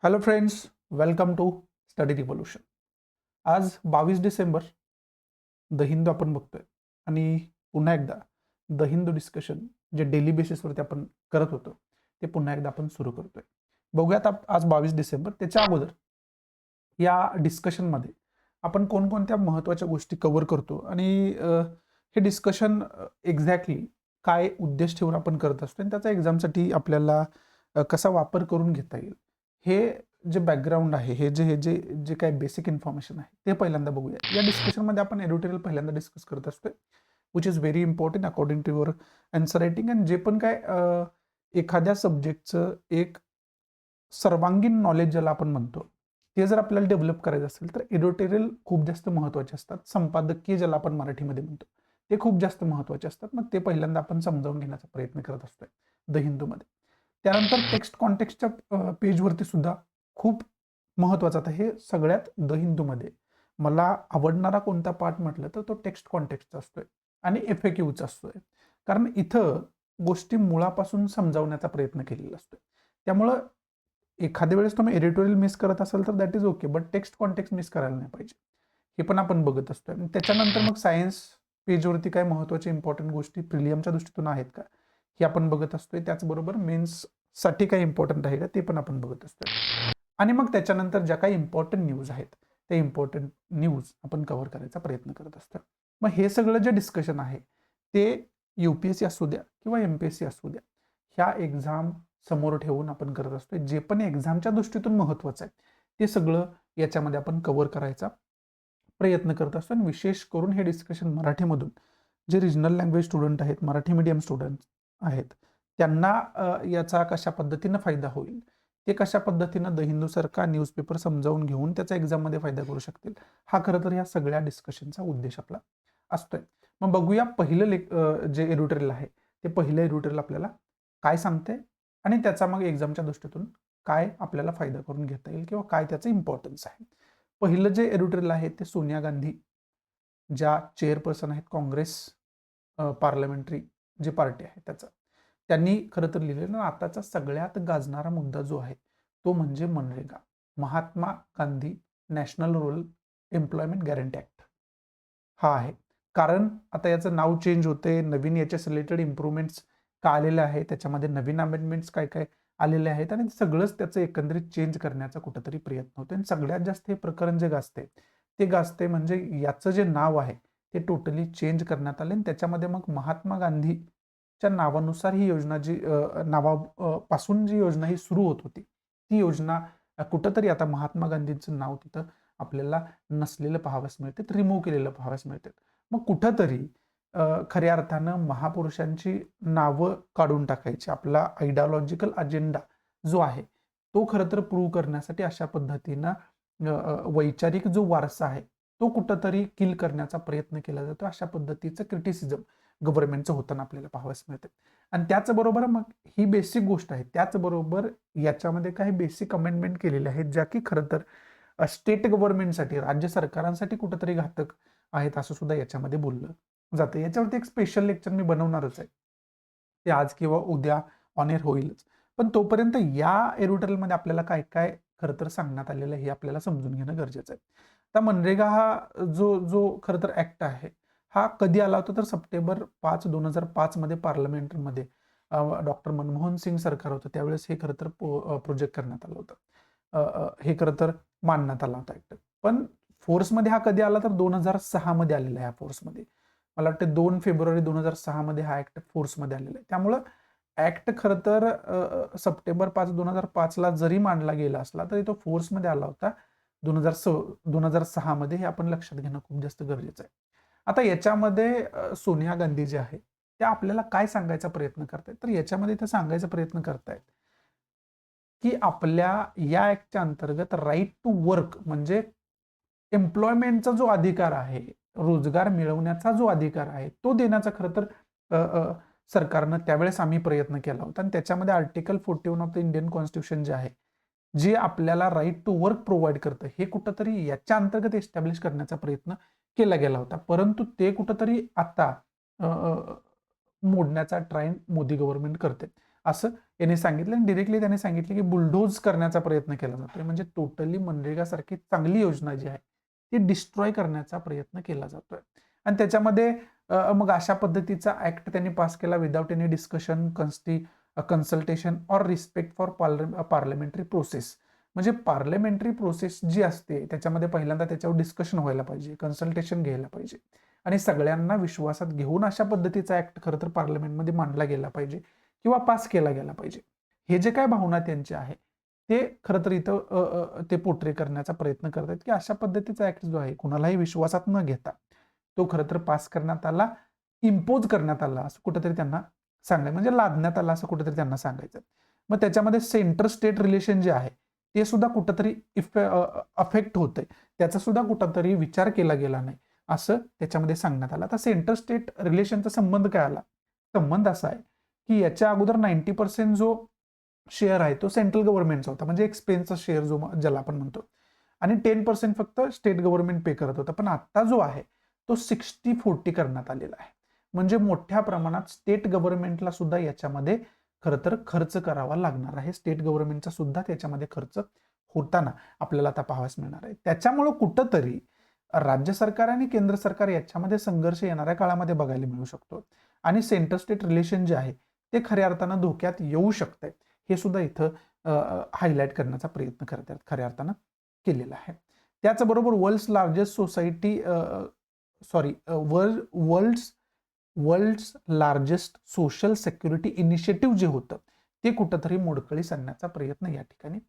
Hello friends, welcome to Study Revolution. आज 22 December, the Hindu आपण बघतोय आणि पुन्हा एकदा द हिंदू डिस्कशन जे डेली बेसिसवरती आपण करत होतो ते पुन्हा एकदा आपण सुरू करतोय. बघूयात आज 22 डिसेंबर. त्याच्या अगोदर या डिस्कशनमध्ये आपण कोणकोणत्या महत्त्वाच्या गोष्टी कव्हर करतो आणि हे डिस्कशन एक्झॅक्टली काय उद्देश ठेवून आपण करत असतो आणि त्याचा एक्झामसाठी आपल्याला कसा वापर करून घेता येईल, हे जे बॅकग्राऊंड आहे, हे जे जे काही बेसिक इन्फॉर्मेशन आहे ते पहिल्यांदा बघूया. या डिस्कशनमध्ये आपण एडिटोरियल पहिल्यांदा डिस्कस करत असतोय, which is very important according to your answer writing. आणि जे पण काय एखाद्या सब्जेक्टचं एक सर्वांगीण नॉलेज ज्याला आपण म्हणतो, ते जर आपल्याला डेव्हलप करायचं असेल तर एडिटोरियल खूप जास्त महत्त्वाचे असतात. संपादकीय ज्याला आपण मराठीमध्ये म्हणतो ते खूप जास्त महत्त्वाचे असतात. मग ते पहिल्यांदा आपण समजावून घेण्याचा प्रयत्न करत असतोय द हिंदूमध्ये. त्यानंतर टेक्स्ट कॉन्टेक्स्टच्या पेजवरती सुद्धा खूप महत्त्वाचं, आता हे सगळ्यात द हिंदूमध्ये मला आवडणारा कोणता पार्ट म्हटलं तर तो टेक्स्ट कॉन्टेक्स्टचा असतोय आणि FAQचा असतोय. कारण इथं गोष्टी मुळापासून समजावण्याचा प्रयत्न केलेला असतोय. त्यामुळं एखाद्या वेळेस तुम्ही एडिटोरियल मिस करत असाल तर that is okay, but text context miss करायला नाही पाहिजे. हे पण आपण बघत असतोय. त्याच्यानंतर मग सायन्स पेजवरती काय महत्त्वाच्या इम्पॉर्टंट गोष्टी प्रिलियमच्या दृष्टीतून आहेत का, हे आपण बघत असतोय. त्याचबरोबर मेन्ससाठी काय इम्पॉर्टंट आहे का ते पण आपण बघत असतोय. आणि मग त्याच्यानंतर ज्या काही इम्पॉर्टंट न्यूज आहेत त्या इम्पॉर्टंट न्यूज आपण कव्हर करायचा प्रयत्न करत असतोय. मग हे सगळं जे डिस्कशन आहे ते UPSC असू द्या किंवा MPSC असू द्या, ह्या एक्झाम समोर ठेवून आपण करत असतोय. जे पण एक्झामच्या दृष्टीतून महत्त्वाचं आहे ते सगळं याच्यामध्ये आपण कव्हर करायचा प्रयत्न करत असतो. आणि विशेष करून हे डिस्कशन मराठीमधून जे रिजनल लँग्वेज स्टुडंट आहेत, मराठी मीडियम स्टुडंट आहेत, त्यांना याचा कशा पद्धतीनं फायदा होईल, ते कशा पद्धतीनं द हिंदूसारखा न्यूजपेपर समजावून घेऊन त्याचा एक्झाममध्ये फायदा करू शकतील, हा खरं तर या सगळ्या डिस्कशनचा उद्देश आपला असतोय. मग बघूया पहिलं जे एडिटोरियल आहे ते पहिलं एडिटोरियल आपल्याला काय सांगते आणि त्याचा मग एक्झामच्या दृष्टीतून काय आपल्याला फायदा करून घेता येईल किंवा काय त्याचं इम्पॉर्टन्स आहे. पहिलं जे एडिटोरियल आहे ते सोनिया गांधी, ज्या चेअरपर्सन आहेत काँग्रेस पार्लमेंटरी जी पार्टी आहे त्याचा, त्यांनी खरं तर लिहिलेलं. आताचा सगळ्यात गाजणारा मुद्दा जो आहे तो म्हणजे MNREGA, Mahatma Gandhi national rural employment guarantee act हा आहे. कारण आता याचं नाव चेंज होते, नवीन याच्या रिलेटेड इम्प्रूव्हमेंट्स का आलेले आहे, त्याच्यामध्ये नवीन अमेंडमेंट्स काय काय आलेले आहेत आणि सगळंच त्याचं एकंदरीत चेंज करण्याचा कुठंतरी प्रयत्न होतो. आणि सगळ्यात जास्त हे प्रकरण जे गाजते ते गाजते म्हणजे याचं जे नाव आहे ते टोटली चेंज करण्यात आले आणि त्याच्यामध्ये मग महात्मा गांधीच्या नावानुसार ही योजना जी नावापासून जी योजना ही सुरू होत होती ती योजना कुठंतरी आता महात्मा गांधींचं नाव तिथं आपल्याला नसलेलं पाहावयास मिळते, रिमूव्ह केलेलं पाहावयास मिळते. मग कुठंतरी खऱ्या अर्थानं महापुरुषांची नावं काढून टाकायची, आपला आयडिओलॉजिकल अजेंडा जो आहे तो खरं तर प्रूव्ह करण्यासाठी अशा पद्धतीनं वैचारिक जो वारसा आहे तो कुठंतरी किल करण्याचा प्रयत्न केला जातो. अशा पद्धतीचं क्रिटिसिझम गव्हर्नमेंटचं होताना आपल्याला पाहावयास मिळते. आणि त्याचबरोबर मग ही बेसिक गोष्ट आहे, त्याचबरोबर याच्यामध्ये काही बेसिक अमेंडमेंट केलेल्या आहेत ज्या की खरं तर स्टेट गव्हर्नमेंटसाठी, राज्य सरकारांसाठी कुठंतरी घातक आहेत असं सुद्धा याच्यामध्ये बोललं जातं. याच्यावरती एक स्पेशल लेक्चर मी बनवणारच आहे, ते आज किंवा उद्या ऑन एअर होईलच. पण तोपर्यंत या एडिटोरियलमध्ये आपल्याला काय काय खरं तर सांगण्यात आलेलं आहे हे आपल्याला समजून घेणं गरजेचं आहे. आता मनरेगा हा जो जो खरं तर ऍक्ट आहे हा कधी आला होता तर सप्टेंबर 5, 2005 मध्ये पार्लमेंटमध्ये डॉक्टर मनमोहन सिंग सरकार होतं त्यावेळेस हे खरं तर प्रोजेक्ट करण्यात आलं होतं. हे खरं तर मांडण्यात आला होता ऍक्ट. पण फोर्समध्ये हा कधी आला तर 2006 मध्ये आलेला आहे. फोर्समध्ये मला वाटतं 2 फेब्रुवारी 2006 मध्ये हा ऍक्ट फोर्समध्ये आलेला आहे. त्यामुळं ऍक्ट खरं तर सप्टेंबर 5, 2005 ला जरी मांडला गेला असला तरी तो फोर्समध्ये आला होता 2006 मध्ये, हे आपण लक्षात घेणं खूप जास्त गरजेचं आहे. आता याच्यामध्ये सोनिया गांधी जे आहे त्या आपल्याला काय सांगायचा प्रयत्न करतायत तर याच्यामध्ये ते सांगायचा प्रयत्न करतायत की आपल्या या ऍक्टच्या अंतर्गत राईट टू वर्क म्हणजे एम्प्लॉयमेंटचा जो अधिकार आहे, रोजगार मिळवण्याचा जो अधिकार आहे तो देण्याचा खरं तर सरकारनं त्यावेळेस आम्ही प्रयत्न केला होता. आणि त्याच्यामध्ये article 41 of the Indian constitution जे आहे, जे आपल्याला राईट टू वर्क प्रोव्हाइड करतं, हे कुठंतरी याच्या अंतर्गत एस्टॅब्लिश करण्याचा प्रयत्न केला गेला होता. परंतु ते कुठंतरी आता मोडण्याचा ट्राय मोदी गव्हर्नमेंट करते. असं यांनी सांगितलं. आणि डिरेक्टली त्यांनी सांगितलं की बुलडोज करण्याचा प्रयत्न केला जातोय, म्हणजे टोटली मनरेगासारखी चांगली योजना जी आहे ती डिस्ट्रॉय करण्याचा प्रयत्न केला जातोय. आणि त्याच्यामध्ये मग अशा पद्धतीचा ऍक्ट त्यांनी पास केला without any discussion, consultation or respect for parliamentary process. म्हणजे पार्लमेंटरी प्रोसेस जी असते त्याच्यामध्ये पहिल्यांदा त्याच्यावर डिस्कशन व्हायला पाहिजे, कन्सल्टेशन घ्यायला पाहिजे आणि सगळ्यांना विश्वासात घेऊन अशा पद्धतीचा ऍक्ट खरं तर पार्लमेंटमध्ये मांडला गेला पाहिजे किंवा पास केला गेला पाहिजे. हे जे काय भावना त्यांचे आहे ते खरं तर इथं ते पोर्ट्रे करण्याचा प्रयत्न करतात की अशा पद्धतीचा ऍक्ट जो आहे कुणालाही विश्वासात न घेता तो खरं तर पास करण्यात आला, इम्पोज करण्यात आला असं कुठेतरी त्यांना सांगायचं, म्हणजे लादण्यात आला असं कुठेतरी त्यांना सांगायचं. मग त्याच्यामध्ये सेंटर स्टेट रिलेशन जे आहे ते सुद्धा कुठंतरी अफेक्ट होतंय, त्याचा सुद्धा कुठंतरी विचार केला गेला नाही असं त्याच्यामध्ये सांगण्यात आलं. आता सेंटर स्टेट रिलेशनचा संबंध काय आला? संबंध असा आहे की याच्या अगोदर 90% जो शेअर आहे तो सेंट्रल गव्हर्नमेंटचा होता, म्हणजे एक्सपेन्सचा शेअर जो ज्याला आपण म्हणतो, आणि 10% फक्त स्टेट गव्हर्नमेंट पे करत होतं. पण आता जो आहे तो 60-40 करण्यात आलेला आहे, म्हणजे मोठ्या प्रमाणात स्टेट गव्हर्नमेंटला सुद्धा याच्यामध्ये खरं तर खर्च करावा लागणार आहे. स्टेट गव्हर्नमेंटचा सुद्धा त्याच्यामध्ये खर्च होताना आपल्याला आता पाहावयास मिळणार आहे. त्याच्यामुळं कुठंतरी राज्य सरकार आणि केंद्र सरकार याच्यामध्ये संघर्ष येणाऱ्या काळामध्ये बघायला मिळू शकतो आणि सेंटर स्टेट रिलेशन जे आहे ते खऱ्या अर्थानं धोक्यात येऊ शकतंय, हे सुद्धा इथं हायलाईट करण्याचा प्रयत्न करतात खऱ्या अर्थानं केलेला आहे. त्याचबरोबर world's largest social security initiative जे होतं ते कुठंतरी मोडकळीस आणण्याचा प्रयत्न या ठिकाणी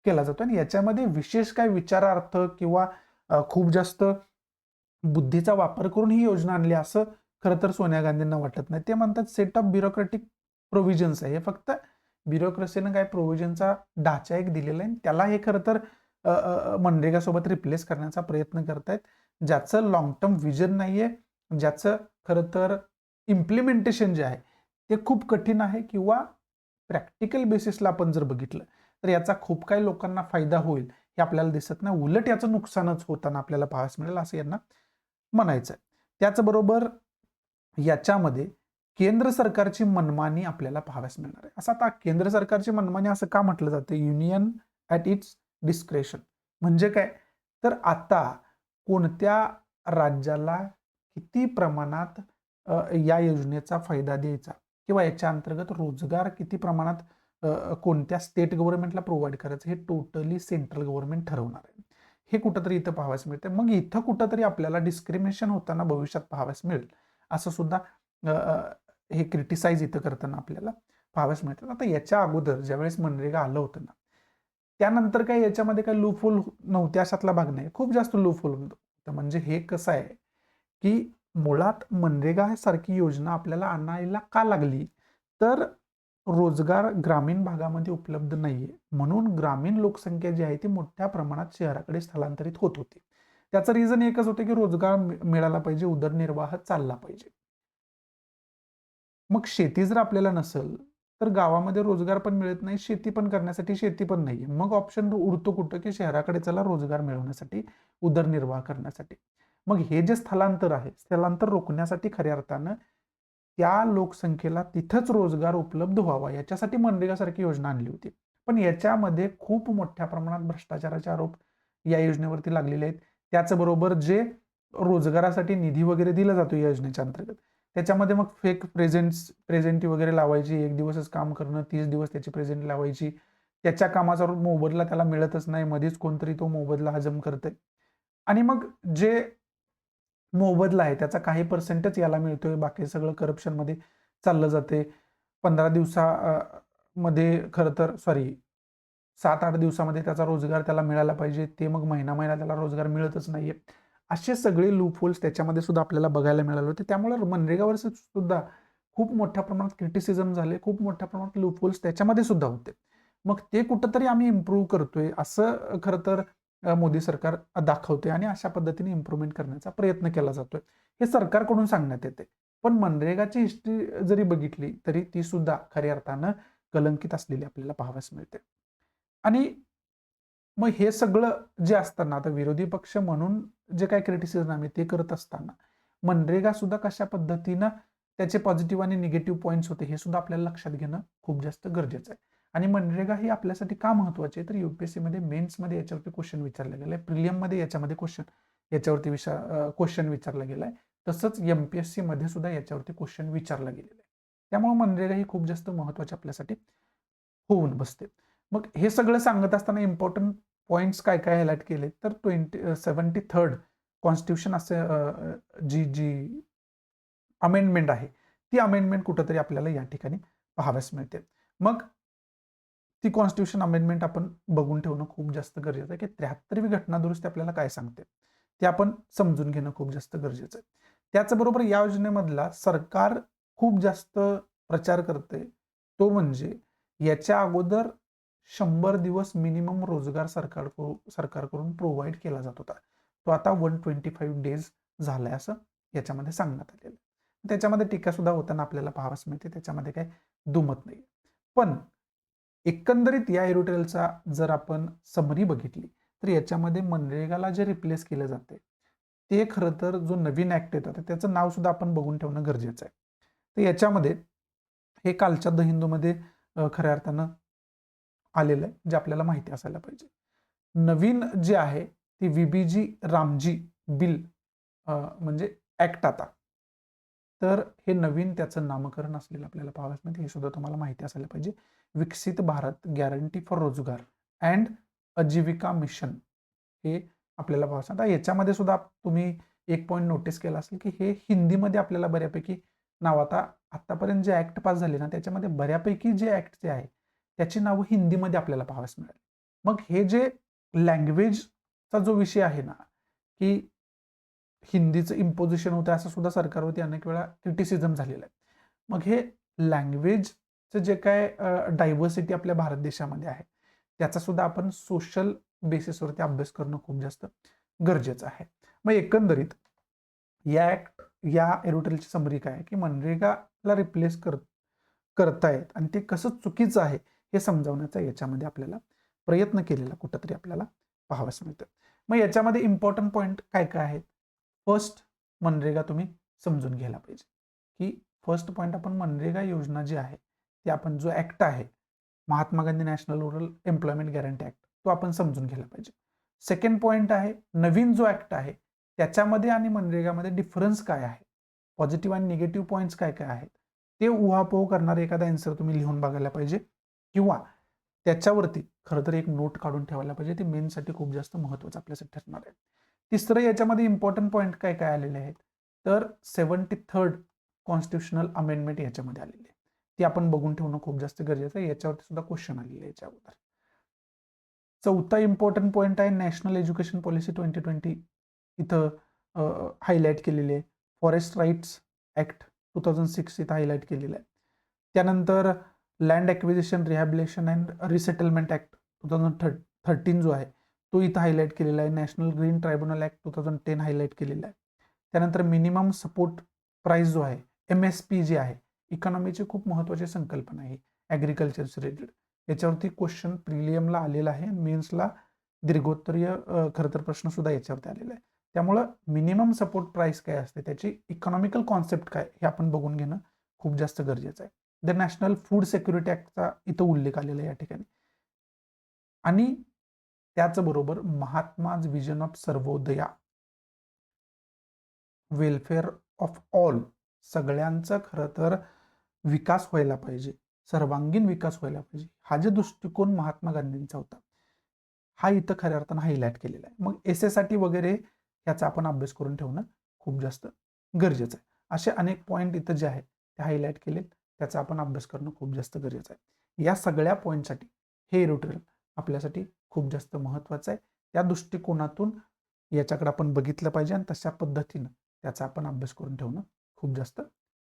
केला जातो. आणि याच्यामध्ये विशेष काय विचारार्थ किंवा खूप जास्त बुद्धीचा वापर करून ही योजना आणली असं खरं तर सोनिया गांधींना वाटत नाही. ते म्हणतात सेट ऑफ ब्युरोक्रॅटिक प्रोव्हिजन्स आहे, हे फक्त ब्युरोक्रेसीनं काय प्रोव्हिजनचा ढाचा एक दिलेला आहे, त्याला हे खरं तर मनरेगासोबत रिप्लेस करण्याचा प्रयत्न करतायत, ज्याचं लॉंग टर्म विजन नाहीये, ज्याचं खरं तर इम्प्लिमेंटेशन जे आहे ते खूप कठीण आहे किंवा प्रॅक्टिकल बेसिसला आपण जर बघितलं तर याचा खूप काही लोकांना फायदा होईल हे आपल्याला दिसत नाही, उलट याचं नुकसानच होताना आपल्याला पाहायला मिळेल असं यांना म्हणायचं आहे. त्याचबरोबर याच्यामध्ये केंद्र सरकारची मनमानी आपल्याला पाहाव्यास मिळणार आहे. असं आता केंद्र सरकारची मनमानी असं का म्हटलं जातं? Union at its discretion. म्हणजे काय? तर आता कोणत्या राज्याला किती प्रमाणात या योजनेचा फायदा द्यायचा किंवा याच्या अंतर्गत रोजगार किती प्रमाणात कोणत्या स्टेट गव्हर्नमेंटला प्रोव्हाइड करायचं हे टोटली सेंट्रल गव्हर्नमेंट ठरवणार आहे. हे कुठंतरी इथं पाहावयास मिळते. मग इथं कुठंतरी आपल्याला डिस्क्रिमिनेशन होताना भविष्यात पाहावयास मिळेल असं सुद्धा हे क्रिटिसाइज इथं करताना आपल्याला पाहावयास मिळतात. आता याच्या अगोदर ज्यावेळेस मनरेगा आलं होतं ना त्यानंतर काही याच्यामध्ये काही लूपहोल नव्हते अशातला भाग नाही, खूप जास्त लूपहोल होतं. म्हणजे हे कसं आहे की मुळात मनरेगा सारखी योजना आपल्याला आणायला का लागली? तर रोजगार ग्रामीण भागामध्ये उपलब्ध नाहीये, म्हणून ग्रामीण लोकसंख्या जी आहे ती मोठ्या प्रमाणात शहराकडे स्थलांतरित होत होती. त्याचं रिझन एकच होतं की रोजगार मिळाला पाहिजे, उदरनिर्वाह चालला पाहिजे. मग शेती जर आपल्याला नसेल तर गावामध्ये रोजगार पण मिळत नाही, शेती पण करण्यासाठी शेती पण नाहीये. मग ऑप्शन उरतो कुठं? की शहराकडे चला रोजगार मिळवण्यासाठी, उदरनिर्वाह करण्यासाठी. मग हे जे स्थलांतर आहे, स्थलांतर रोखण्यासाठी खऱ्या अर्थानं त्या लोकसंख्येला तिथंच रोजगार उपलब्ध व्हावा याच्यासाठी मनरेगासारखी योजना आणली होती. पण याच्यामध्ये खूप मोठ्या प्रमाणात भ्रष्टाचाराचे आरोप या योजनेवरती लागलेले आहेत. त्याचबरोबर जे रोजगारासाठी निधी वगैरे दिला जातो या योजनेच्या अंतर्गत त्याच्यामध्ये मग फेक प्रेझेंटी वगैरे लावायची, 1 दिवसच काम करणं, 30 दिवस त्याची प्रेझेंट लावायची, त्याच्या कामाचा मोबदला त्याला मिळतच नाही, मध्येच कोणतरी तो मोबदला हजम करतंय आणि मग जे मोबदला आहे त्याचा काही पर्सेंटच याला मिळतोय, बाकी सगळं करप्शनमध्ये चाललं जाते. 15 मध्ये खरं तर 7-8 दिवसामध्ये त्याचा रोजगार त्याला मिळाला पाहिजे, ते मग महिना त्याला रोजगार मिळतच नाहीये. असे सगळे लूपहोल्स त्याच्यामध्ये सुद्धा आपल्याला बघायला मिळाले होते. त्यामुळे मनरेगावर सुद्धा खूप मोठ्या प्रमाणात क्रिटिसिझम झाले, खूप मोठ्या प्रमाणात लूपहोल्स त्याच्यामध्ये सुद्धा होते. मग ते कुठंतरी आम्ही इम्प्रूव्ह करतोय असं खरं तर मोदी सरकार दाखवते आणि अशा पद्धतीने इम्प्रूव्हमेंट करण्याचा प्रयत्न केला जातोय. हे सरकारकडून सांगण्यात येते. पण मनरेगाची हिस्ट्री जरी बघितली तरी ती सुद्धा खऱ्या अर्थानं कलंकित असलेली आपल्याला पाहावयास मिळते. आणि मग हे सगळं जे असताना आता विरोधी पक्ष म्हणून जे काही क्रिटिसिझम आम्ही ते करत असताना मनरेगा सुद्धा कशा पद्धतीनं त्याचे पॉझिटिव्ह आणि निगेटिव्ह पॉईंट्स होते हे सुद्धा आपल्याला लक्षात घेणं खूप जास्त गरजेचं आहे. आणि मनरेगा ही आपल्यासाठी का महत्वाची आहे तर UPSC मध्ये मेन्समध्ये याच्यावरती क्वेश्चन विचारला गेलाय, प्रिलियममध्ये याच्यामध्ये याच्यावरती क्वेश्चन विचारला गेलाय, तसंच MPSC मध्ये सुद्धा याच्यावरती क्वेश्चन विचारला गेलेला आहे. त्यामुळे मनरेगा ही खूप जास्त महत्वाची आपल्यासाठी होऊन बसते. मग हे सगळं सांगत असताना इम्पॉर्टंट पॉईंट्स काय काय हायलाइट केले तर 73rd कॉन्स्टिट्यूशन असं जी जी अमेंडमेंट आहे ती अमेंडमेंट कुठंतरी आपल्याला या ठिकाणी पाहाव्यास मिळते. मग ती कॉन्स्टिट्यूशन अमेंडमेंट आपण बघून ठेवणं खूप जास्त गरजेचं आहे की 73वी घटना दुरुस्ती आपल्याला काय सांगते ते आपण समजून घेणं खूप जास्त गरजेचं आहे. त्याचबरोबर या योजनेमधला सरकार खूप जास्त प्रचार करते तो म्हणजे याच्या अगोदर 100 दिवस मिनिमम रोजगार सरकारकडून प्रोव्हाइड केला जात होता, तो आता 125 डेज झालाय असं याच्यामध्ये सांगण्यात आलेलं. त्याच्यामध्ये टीका सुद्धा होताना आपल्याला पाहावयास मिळते, त्याच्यामध्ये काही दुमत नाही. पण एकंदरीत या एरोटेलचा जर आपण समरी बघितली तर याच्यामध्ये मनरेगाला जे रिप्लेस केलं जाते ते खरं तर जो नवीन ऍक्ट येतात त्याचं नाव सुद्धा आपण बघून ठेवणं गरजेचं आहे. तर याच्यामध्ये हे कालच्या द हिंदूमध्ये खऱ्या अर्थानं आलेलं आहे जे आपल्याला माहिती असायला पाहिजे. नवीन जे आहे ती VBG रामजी बिल म्हणजे ऍक्ट आता, तर हे नवीन त्याचं नामकरण असलेलं आपल्याला पाहावयास मिळते, हे सुद्धा तुम्हाला माहिती असायला पाहिजे. विकसित भारत गॅरंटी फॉर रोजगार अँड आजीविका मिशन हे आपल्याला पाहावयास. आता याच्यामध्ये सुद्धा तुम्ही एक पॉईंट नोटीस केला असेल की हे हिंदीमध्ये आपल्याला बऱ्यापैकी नाव आतापर्यंत जे ऍक्ट पास झाले ना त्याच्यामध्ये बऱ्यापैकी जे ऍक्ट जे आहे त्याची नावं हिंदीमध्ये आपल्याला पाहावयास मिळाली. मग हे जे लँग्वेजचा जो विषय आहे ना की हिंदीचं इम्पोजिशन होतं असं सुद्धा सरकारवरती अनेक वेळा क्रिटिसिझम झालेलं आहे. मग हे लँग्वेजचं जे काय डायव्हर्सिटी आपल्या भारत देशामध्ये आहे त्याचा सुद्धा आपण सोशल बेसिसवरती अभ्यास करणं खूप जास्त गरजेचं आहे. मग एकंदरीत या एरोटेलची समरी काय आहे की मनरेगाला रिप्लेस करतायत आणि ते कसं चुकीचं आहे हे समजावण्याचा याच्यामध्ये आपल्याला प्रयत्न केलेला कुठंतरी आपल्याला पाहावयास मिळतं. मग याच्यामध्ये इम्पॉर्टंट पॉईंट काय काय आहेत. फर्स्ट, मनरेगा तुम्ही समजून घ्यायला पाहिजे की फर्स्ट पॉईंट आपण मनरेगा योजना जी आहे ती आपण जो ऍक्ट आहे Mahatma Gandhi national rural employment guarantee act तो आपण समजून घ्यायला पाहिजे. सेकंड पॉईंट आहे नवीन जो ऍक्ट आहे त्याच्यामध्ये आणि मनरेगामध्ये डिफरन्स काय आहे, पॉझिटिव्ह आणि निगेटिव्ह पॉईंट्स काय काय आहेत ते उहापोह करणारे एखादा आन्सर तुम्ही लिहून बघायला पाहिजे किंवा त्याच्यावरती खरं तर एक नोट काढून ठेवायला पाहिजे. ते मेनसाठी खूप जास्त महत्वाचं आपल्यासाठी ठरणार आहे. तिसरं याच्यामध्ये इम्पॉर्टंट पॉईंट काय काय आलेले आहेत तर 73rd कॉन्स्टिट्युशनल अमेंडमेंट याच्यामध्ये आलेली आहे, ती आपण बघून ठेवणं खूप जास्त गरजेचं आहे. याच्यावरती सुद्धा क्वेश्चन आलेले आहे याच्या अगोदर. चौथा इम्पॉर्टंट पॉईंट आहे नॅशनल एज्युकेशन पॉलिसी 2020 इथं हायलाईट केलेली आहे. फॉरेस्ट राईट्स ऍक्ट 2006 इथं हायलाईट केलेलं आहे. त्यानंतर land acquisition rehabilitation and resettlement act 2013 जो आहे तो इथं हायलाईट केलेला आहे. National green tribunal act 2010 highlight केलेला आहे. त्यानंतर मिनिमम सपोर्ट प्राइस जो आहे MSP जे आहे इकॉनॉमीची खूप महत्वाची संकल्पना आहे ॲग्रिकल्चरशी रिलेटेड. याच्यावरती क्वेश्चन प्रिलियमला आलेला आहे, मेन्सला दीर्घोत्तरीय खरं तर प्रश्न सुद्धा याच्यावरती आलेला आहे. त्यामुळं मिनिमम सपोर्ट प्राइस काय असते त्याची इकॉनॉमिकल कॉन्सेप्ट काय हे आपण बघून घेणं खूप जास्त गरजेचं आहे. द नॅशनल फूड सिक्युरिटी ऍक्टचा इथं उल्लेख आलेला आहे या ठिकाणी. आणि त्याचबरोबर Mahatma's vision of Sarvodaya welfare of all, सगळ्यांचा खरं तर विकास व्हायला पाहिजे, सर्वांगीण विकास व्हायला पाहिजे, हा जे दृष्टिकोन महात्मा गांधींचा होता हा इथं खऱ्या अर्थानं हायलाइट केलेला आहे. मग एसएसाठी वगैरे याचा आपण अभ्यास करून ठेवणं खूप जास्त गरजेचं आहे. असे अनेक पॉईंट इथं जे आहेत ते हायलाइट केलेत, त्याचा आपण अभ्यास करणं खूप जास्त गरजेचं आहे. या सगळ्या पॉईंटसाठी हे एरोटेल आपल्यासाठी खूप जास्त महत्वाचं आहे. त्या दृष्टिकोनातून याच्याकडे आपण बघितलं पाहिजे आणि तशा पद्धतीनं त्याचा आपण अभ्यास करून ठेवणं खूप जास्त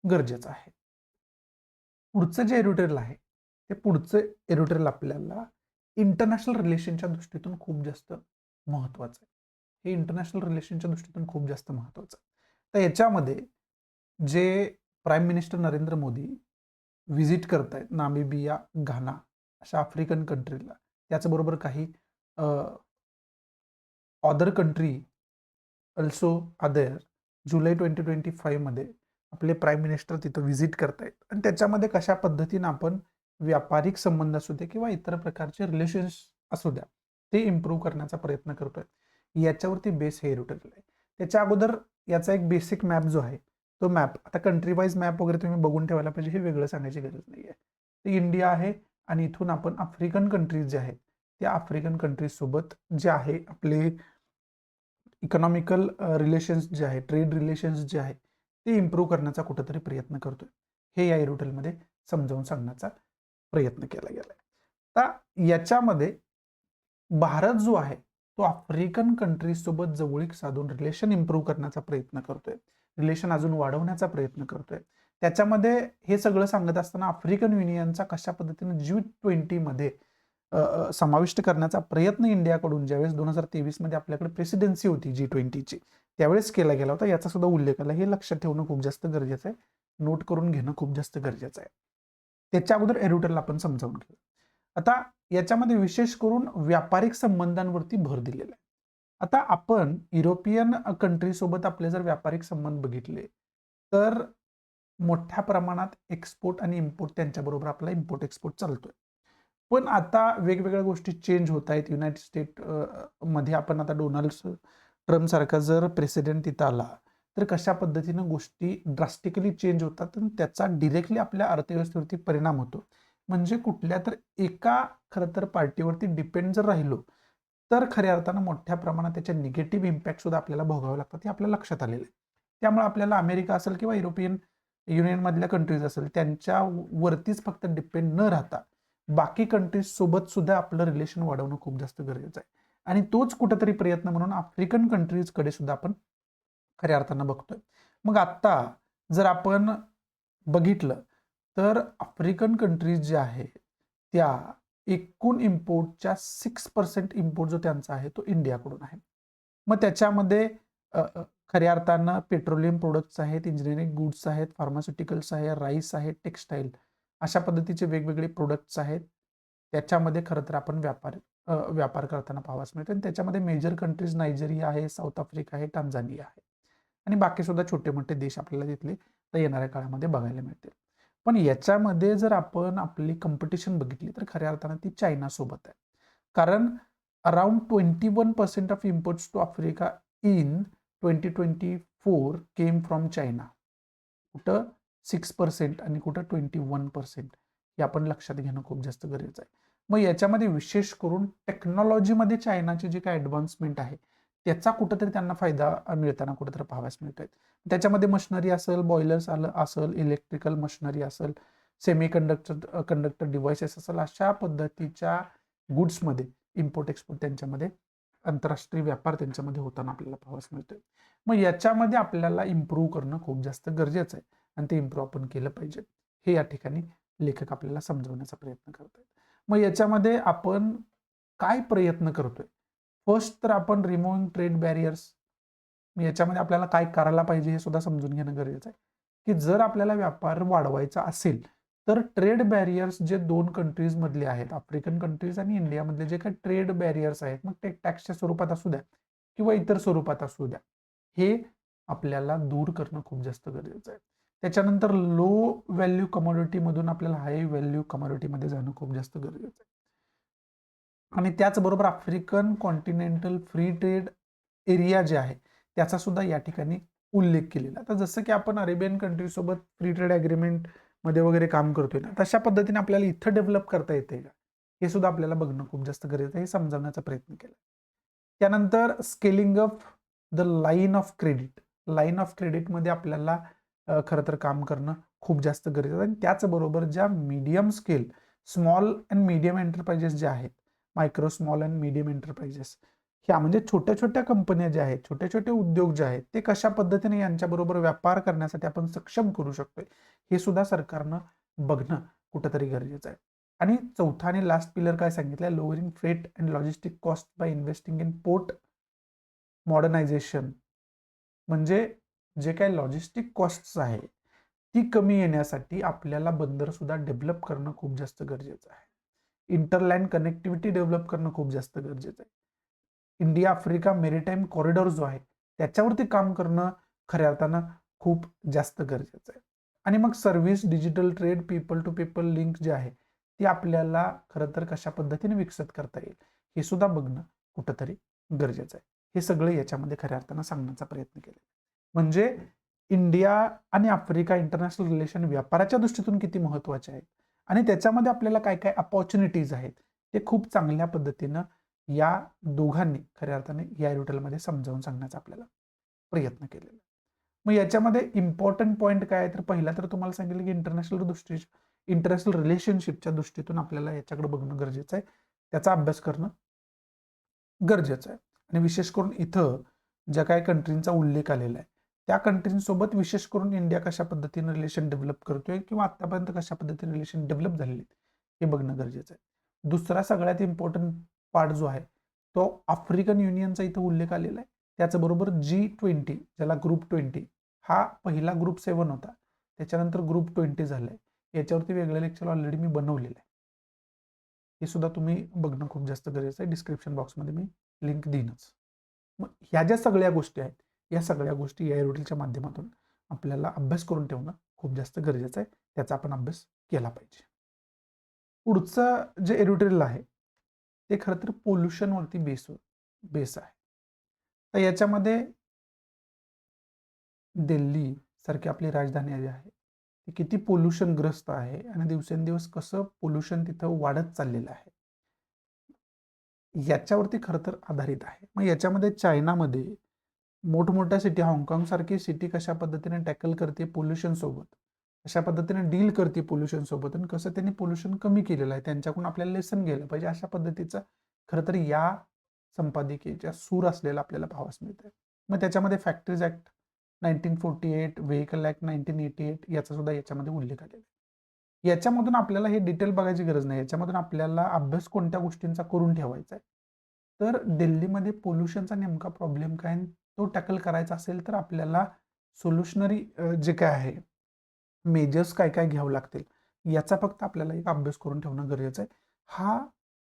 गरजेचं आहे. पुढचं जे एरोटेल आहे ते पुढचं एरोटेल आपल्याला इंटरनॅशनल रिलेशनच्या दृष्टीतून खूप जास्त महत्वाचं आहे. हे इंटरनॅशनल रिलेशनच्या दृष्टीतून खूप जास्त महत्वाचं आहे. तर याच्यामध्ये जे prime minister Narendra Modi visit करतायत नामिबिया, घाना अशा आफ्रिकन कंट्रीला, त्याचबरोबर काही अदर कंट्री अल्सो अदर जुलै 2025 मध्ये आपले प्राईम मिनिस्टर तिथं व्हिजिट करतायत आणि त्याच्यामध्ये कशा पद्धतीनं आपण व्यापारिक संबंध असू दे किंवा इतर प्रकारचे रिलेशन्स असू द्या ते इम्प्रूव्ह करण्याचा प्रयत्न करतोय याच्यावरती बेस हे एरोटेल आहे. त्याच्या अगोदर याचा एक बेसिक मॅप जो आहे तो मॅप आता कंट्री वाईज मॅप वगैरे तुम्ही बघून ठेवायला पाहिजे, हे वेगळं सांगायची गरज नाही आहे. ते इंडिया आहे आणि इथून आपण आफ्रिकन कंट्रीज जे आहेत त्या आफ्रिकन कंट्रीज सोबत जे आहे आपले इकॉनॉमिकल रिलेशन्स जे आहे, ट्रेड रिलेशन्स जे आहे ते इम्प्रूव्ह करण्याचा कुठेतरी प्रयत्न करतोय, हे या एरोटेलमध्ये समजावून सांगण्याचा प्रयत्न केला गेला आहे. आता याच्यामध्ये भारत जो आहे तो आफ्रिकन कंट्रीज सोबत जवळीक साधून रिलेशन इम्प्रूव्ह करण्याचा प्रयत्न करतोय, रिलेशन अजून वाढवण्याचा प्रयत्न करतोय. त्याच्यामध्ये हे सगळं सांगत असताना आफ्रिकन युनियनचा कशा पद्धतीने G20 मध्ये समाविष्ट करण्याचा प्रयत्न इंडियाकडून ज्यावेळेस 2023 मध्ये आपल्याकडे प्रेसिडेन्सी होती G20ची त्यावेळेस केला गेला होता, याचा सुद्धा उल्लेख आला. हे लक्षात ठेवणं खूप जास्त गरजेचं आहे, नोट करून घेणं खूप जास्त गरजेचं आहे. त्याच्या अगोदर एरोटेल आपण समजावून घेऊ. आता याच्यामध्ये विशेष करून व्यापारिक संबंधांवरती भर दिलेला आहे. आता आपण युरोपियन कंट्री सोबत आपले जर व्यापारिक संबंध बघितले तर मोठ्या प्रमाणात एक्सपोर्ट आणि इम्पोर्ट त्यांच्याबरोबर आपला इम्पोर्ट एक्सपोर्ट चालतोय. पण आता वेगवेगळ्या गोष्टी चेंज होत आहेत. युनायटेड स्टेट मध्ये आपण आता डोनाल्ड ट्रम्प सारखा जर प्रेसिडेंट तिथं आला तर कशा पद्धतीनं गोष्टी ड्रास्टिकली चेंज होतात आणि त्याचा डिरेक्टली आपल्या अर्थव्यवस्थेवरती परिणाम होतो. म्हणजे कुठल्या तर एका खरं तर पार्टीवरती डिपेंड जर राहिलो तर खऱ्या अर्थानं मोठ्या प्रमाणात त्याचे निगेटिव्ह इम्पॅक्ट सुद्धा आपल्याला भोगावे लागतात, हे आपल्या लक्षात आलेलं आहे. त्यामुळे आपल्याला अमेरिका असेल किंवा युरोपियन युनियन मधल्या कंट्रीज असेल त्यांच्यावरतीच फक्त डिपेंड न राहता बाकी कंट्रीज सोबत सुद्धा आपलं रिलेशन वाढवणं खूप जास्त गरजेचं आहे. आणि तोच कुठेतरी प्रयत्न म्हणून आफ्रिकन कंट्रीज कडे सुद्धा आपण खऱ्या अर्थानं बघतोय. मग आता जर आपण बघितलं तर आफ्रिकन कंट्रीज ज्या आहेत त्या एकूण इम्पोर्टच्या 6% इम्पोर्ट जो त्यांचा आहे तो इंडियाकडून आहे. मग त्याच्यामध्ये खऱ्या अर्थानं पेट्रोलियम प्रोडक्ट्स आहेत, इंजिनिअरिंग गुड्स आहेत, फार्मास्युटिकल्स आहे, राईस आहे, टेक्स्टाईल अशा पद्धतीचे वेगवेगळे प्रोडक्ट्स आहेत. त्याच्यामध्ये खरं तर आपण व्यापार करताना पाहावयास मिळते आणि त्याच्यामध्ये मेजर कंट्रीज नायजेरिया आहे, साऊथ आफ्रिका आहे, टांझानिया आहे आणि बाकी सुद्धा छोटे मोठे देश आपल्याला तिथले तर येणाऱ्या काळामध्ये बघायला मिळतील. पण याच्यामध्ये जर आपण आपली कॉम्पिटिशन बघितली तर खऱ्या अर्थानं ती चायना सोबत आहे. कारण around 21% of imports to Africa in 2024 came from China. कुठं 6% आणि कुठं 21% हे आपण लक्षात घेणं खूप जास्त गरजेचं आहे. मग याच्यामध्ये विशेष करून टेक्नॉलॉजीमध्ये चायनाची जी काही ॲडव्हान्समेंट आहे त्याचा कुठंतरी त्यांना फायदा मिळताना कुठंतरी पाहाव्यास मिळतोय. त्याच्यामध्ये मशिनरी असेल, बॉयलर्स असेल, इलेक्ट्रिकल मशिनरी असेल, कंडक्टर डिव्हाइसेस असेल, अशा पद्धतीच्या गुड्समध्ये इम्पोर्ट एक्सपोर्ट त्यांच्यामध्ये आंतरराष्ट्रीय व्यापार त्यांच्यामध्ये होताना आपल्याला पाहावयास मिळतोय. मग याच्यामध्ये आपल्याला इम्प्रूव्ह करणं खूप जास्त गरजेचं आहे आणि ते इम्प्रूव्ह आपण केलं पाहिजे, हे या ठिकाणी लेखक आपल्याला समजवण्याचा प्रयत्न करतात. मग याच्यामध्ये आपण काय प्रयत्न करतोय? फर्स्ट तर आपण रिमूव्हिंग ट्रेड बॅरियर्स. याच्यामध्ये आपल्याला काय करायला पाहिजे हे सुद्धा समजून घेणं गरजेचं आहे की जर आपल्याला व्यापार वाढवायचा असेल तर ट्रेड बॅरियर्स जे दोन कंट्रीज मधले आहेत, आफ्रिकन कंट्रीज आणि इंडियामधले जे काही ट्रेड बॅरियर्स आहेत, मग ते टॅक्सच्या स्वरूपात असू द्या किंवा इतर स्वरूपात असू द्या, हे आपल्याला दूर करणं खूप जास्त गरजेचं आहे. त्याच्यानंतर लो व्हॅल्यू कमोडिटी मधून आपल्याला हाय व्हॅल्यू कमोडिटीमध्ये जाणं खूप जास्त गरजेचं आहे. आणि त्याचबरोबर African continental free trade area जे आहे त्याचा सुद्धा या ठिकाणी उल्लेख केलेला. आता जसं की आपण अरेबियन कंट्री सोबत फ्री ट्रेड अग्रीमेंट मध्ये वगैरे काम करतोय ना, तशा पद्धतीने आपल्याला इथं डेव्हलप करता येते का, हे सुद्धा आपल्याला बघणं खूप जास्त गरजेचं आहे, हे समजवण्याचा प्रयत्न केला. त्यानंतर scaling up the line of credit. Line of क्रेडिटमध्ये आपल्याला खरं तर काम करणं खूप जास्त गरजेचं आहे आणि त्याचबरोबर ज्या medium scale small and medium enterprises जे आहेत, micro small and medium enterprises, ह्या म्हणजे छोट्या छोट्या कंपन्या ज्या आहेत, छोटे छोटे उद्योग जे आहेत, ते कशा पद्धतीने यांच्याबरोबर व्यापार करण्यासाठी आपण सक्षम करू शकतोय, हे सुद्धा सरकारनं बघणं कुठंतरी गरजेचं आहे. आणि चौथा आणि लास्ट पिलर काय सांगितलंय, lowering freight and logistic cost by investing in port modernisation. म्हणजे जे काही लॉजिस्टिक कॉस्ट आहे ती कमी येण्यासाठी आपल्याला बंदर सुद्धा डेव्हलप करणं खूप जास्त गरजेचं आहे. इंटरलँड कनेक्टिव्हिटी डेव्हलप करणं खूप जास्त गरजेचं आहे. इंडिया आफ्रिका मेरीटाईम कॉरिडॉर जो आहे त्याच्यावरती काम करणं खऱ्या अर्थानं खूप जास्त गरजेचं आहे. आणि मग service, digital trade, people to people link जे आहे ती आपल्याला खरं तर कशा पद्धतीने विकसित करता येईल हे सुद्धा बघणं कुठंतरी गरजेचं आहे. हे सगळं याच्यामध्ये खऱ्या अर्थानं सांगण्याचा प्रयत्न केला. म्हणजे इंडिया आणि आफ्रिका इंटरनॅशनल रिलेशन व्यापाराच्या दृष्टीतून किती महत्वाचे आहेत आणि त्याच्यामध्ये आपल्याला काय काय अपॉर्च्युनिटीज आहेत ते खूप चांगल्या पद्धतीनं या दोघांनी खऱ्या अर्थाने या एडिटोरियलमध्ये समजावून सांगण्याचा आपल्याला प्रयत्न केलेला. मग याच्यामध्ये इम्पॉर्टंट पॉईंट काय आहे तर पहिला तर तुम्हाला सांगितलं की इंटरनॅशनल रिलेशनशिपच्या दृष्टीतून आपल्याला याच्याकडे बघणं गरजेचं आहे, त्याचा अभ्यास करणं गरजेचं आहे. आणि विशेष करून इथं ज्या काही कंट्रींचा उल्लेख आलेला आहे त्या कंट्रींसोबत विशेष करून इंडिया कशा पद्धतीने रिलेशन डेव्हलप करतोय किंवा आतापर्यंत कशा पद्धतीने रिलेशन डेव्हलप झालेले हे बघणं गरजेचं आहे. दुसरा सगळ्यात इम्पॉर्टंट पार्ट जो आहे तो आफ्रिकन युनियनचा इथं उल्लेख आलेला आहे. त्याचबरोबर G20 ज्याला ग्रुप 20 हा पहिला ग्रुप 7 होता, त्याच्यानंतर ग्रुप 20 झालाय. याच्यावरती वेगळं लेक्चर ऑलरेडी मी बनवलेलं आहे, हे सुद्धा तुम्ही बघणं खूप जास्त गरजेचं आहे. डिस्क्रिप्शन बॉक्समध्ये मी लिंक देईनच. मग ह्या ज्या सगळ्या गोष्टी आहेत या सगळ्या गोष्टी या एडिटोरियलच्या माध्यमातून आपल्याला अभ्यास करून ठेवणं खूप जास्त गरजेचं आहे, त्याचा आपण अभ्यास केला पाहिजे. पुढचं जे एडिटोरियल आहे ते खरं तर पोल्युशनवरती बेस आहे. तर याच्यामध्ये दिल्ली सारखी आपली राजधानी जी आहे ती किती पोल्युशनग्रस्त आहे आणि दिवसेंदिवस कसं पोल्युशन तिथं वाढत चाललेलं आहे याच्यावरती खरं तर आधारित आहे. मग याच्यामध्ये चायनामध्ये मोठमोठ्या सिटी, हाँगकाँग सारखी सिटी कशा पद्धतीने टॅकल करते पोल्युशन सोबत, कशा पद्धतीने डील करते पोल्युशन सोबत आणि कसं त्यांनी पोल्युशन कमी केलेलं आहे त्यांच्याकडून आपल्याला लेसन घ्यायला पाहिजे, अशा पद्धतीचं खरं तर या संपादकीच्या सूर असलेला आपल्याला पाहावयास मिळतंय. मग त्याच्यामध्ये फॅक्टरीज ऍक्ट 1948, व्हेकल ऍक्ट 1988 याचा सुद्धा याच्यामध्ये उल्लेख आलेला आहे. याच्यामधून आपल्याला हे डिटेल बघायची गरज नाही, याच्यामधून आपल्याला अभ्यास कोणत्या गोष्टींचा करून ठेवायचा आहे. तर दिल्लीमध्ये पोल्युशनचा नेमका प्रॉब्लेम काय तो टॅकल करायचा असेल तर आपल्याला सोल्युशनरी जे काय आहे मेजर्स काय काय घ्यावं लागतील याचा फक्त आपल्याला एक अभ्यास करून ठेवणं गरजेचं आहे. हा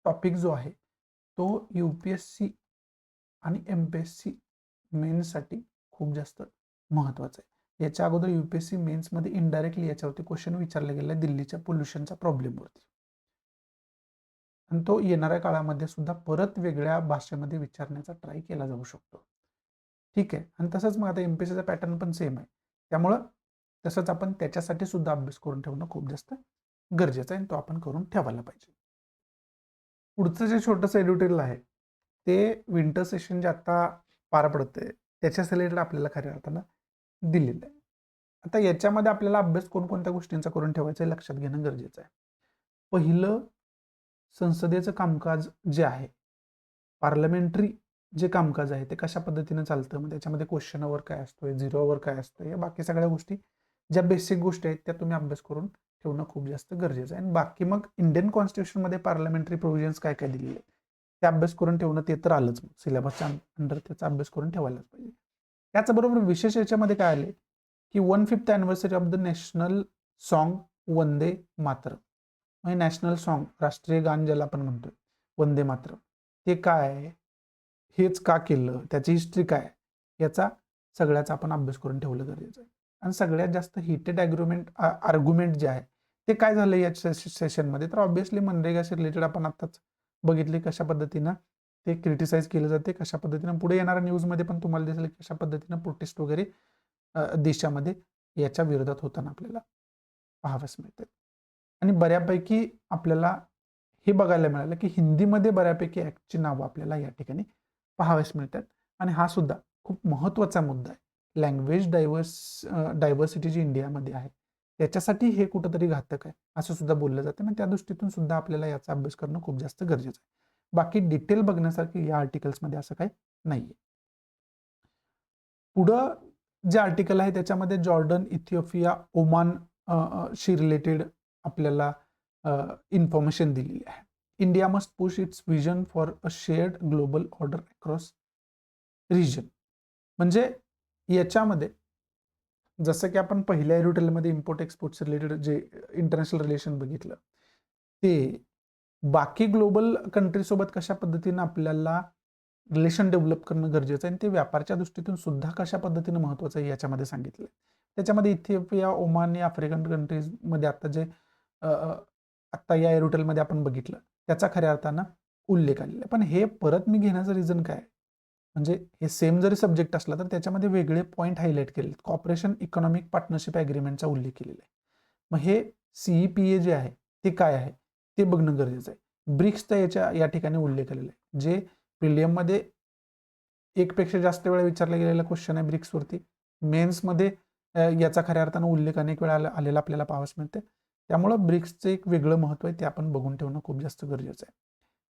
टॉपिक जो आहे तो UPSC आणि MPSC मेन्ससाठी खूप जास्त महत्वाचा आहे. याच्या अगोदर UPSC मेन्समध्ये इनडायरेक्टली याच्यावरती क्वेश्चन विचारले गेले दिल्लीच्या पोल्युशनच्या प्रॉब्लेमवरती आणि तो येणाऱ्या काळामध्ये सुद्धा परत वेगळ्या भाषेमध्ये विचारण्याचा ट्राय केला जाऊ शकतो. ठीक आहे. आणि तसंच मग आता MPSCचा पॅटर्न पण सेम आहे, त्यामुळं तसंच आपण त्याच्यासाठी सुद्धा अभ्यास करून ठेवणं खूप जास्त गरजेचं आहे आणि तो आपण करून ठेवायला पाहिजे. पुढचं जे छोटंसं एडिटोरियल आहे ते विंटर सेशन जे आता पार पडतंय त्याच्या रिलेटेड आपल्याला खऱ्या अर्थानं दिलेलं आहे. आता याच्यामध्ये आपल्याला अभ्यास कोणकोणत्या गोष्टींचा करून ठेवायचा आहे लक्षात घेणं गरजेचं आहे. पहिलं, संसदेचं कामकाज जे आहे, पार्लमेंटरी जे कामकाज आहे ते कशा पद्धतीने चालतं, मग त्याच्यामध्ये क्वेश्चन आवर काय असतोय, झिरो आवर काय असतोय, या बाकी सगळ्या गोष्टी ज्या बेसिक गोष्टी आहेत त्या तुम्ही अभ्यास करून ठेवणं खूप जास्त गरजेचं आहे. आणि बाकी मग इंडियन कॉन्स्टिट्यूशनमध्ये पार्लमेंटरी प्रोव्हिजन्स काय काय दिलेले आहेत ते अभ्यास करून ठेवणं ते तर आलंच, सिलेबसच्या अंडर त्याचा अभ्यास करून ठेवायलाच पाहिजे. त्याचबरोबर विशेष याच्यामध्ये काय आले की 150th anniversary of the national song Vande Mataram, म्हणजे नॅशनल सॉन्ग राष्ट्रीय गान ज्याला आपण म्हणतोय वंदे मातरम, ते काय, हेच का केलं, त्याची हिस्ट्री काय, याचा सगळ्याचा आपण अभ्यास करून ठेवलं गरजेचं आहे. आणि सगळ्यात जास्त हिटेड आर्ग्युमेंट जे आहे ते काय झालं या सेशनमध्ये, तर ऑब्व्हियसली मनरेगाशी रिलेटेड आपण आताच बघितले कशा पद्धतीनं ते क्रिटिसाइज केलं जाते, कशा पद्धतीनं पुढे येणाऱ्या न्यूजमध्ये पण तुम्हाला दिसेल कशा पद्धतीनं प्रोटेस्ट वगैरे देशामध्ये याच्या विरोधात होताना आपल्याला पाहावयास मिळते. आणि बऱ्यापैकी आपल्याला हे बघायला मिळालं की हिंदीमध्ये बऱ्यापैकी ऍक्टची नावं आपल्याला या ठिकाणी पाहावयास मिळतात. आणि हा सुद्धा खूप महत्त्वाचा मुद्दा आहे. लँग्वेज डायव्हर्सिटी जी इंडियामध्ये आहे त्याच्यासाठी हे कुठंतरी घातक आहे असं सुद्धा बोललं जातं. आणि त्या दृष्टीतून सुद्धा आपल्याला याचा अभ्यास करणं खूप जास्त गरजेचं आहे. बाकी डिटेल बघण्यासारखी या आर्टिकल्समध्ये असं काही नाहीये. पुढं जे आर्टिकल आहे त्याच्यामध्ये जॉर्डन, इथिओपिया, ओमान शी रिलेटेड आपल्याला इन्फॉर्मेशन दिलेली आहे. India must push its vision for a shared global order across region. म्हणजे याच्यामध्ये जसं की आपण पहिल्या एडिटोरियलमध्ये इम्पोर्ट एक्सपोर्ट्स रिलेटेड जे इंटरनॅशनल रिलेशन बघितलं ते बाकी ग्लोबल कंट्री सोबत कशा पद्धतीनं आपल्याला रिलेशन डेव्हलप करणं गरजेचं आहे आणि ते व्यापारच्या दृष्टीतून सुद्धा कशा पद्धतीने महत्त्वाचं आहे याच्यामध्ये सांगितलं आहे. त्याच्यामध्ये इथिओपिया, ओमान या आफ्रिकन कंट्रीजमध्ये आता जे आत्ता या एरोटेलमध्ये आपण बघितलं त्याचा खऱ्या अर्थानं उल्लेख आलेला आहे. पण हे परत मी घेण्याचं रिझन काय, म्हणजे हे सेम जरी सब्जेक्ट असला तर त्याच्यामध्ये वेगळे पॉईंट हायलाईट केले. कॉपरेशन इकॉनॉमिक पार्टनरशिप ॲग्रीमेंटचा उल्लेख केलेला आहे. मग हे CEPA जे आहे ते काय आहे ते बघणं गरजेचं आहे. ब्रिक्सचा या ठिकाणी उल्लेख केलेला आहे, जे प्रिलियममध्ये एकपेक्षा जास्त वेळा विचारला गेलेला क्वेश्चन आहे ब्रिक्सवरती. मेन्समध्ये याचा खऱ्या अर्थानं उल्लेख अनेक वेळा आलेला आपल्याला पाहावयास मिळते. त्यामुळं ब्रिक्सचं एक वेगळं महत्त्व आहे, ते आपण बघून ठेवणं खूप जास्त गरजेचं आहे.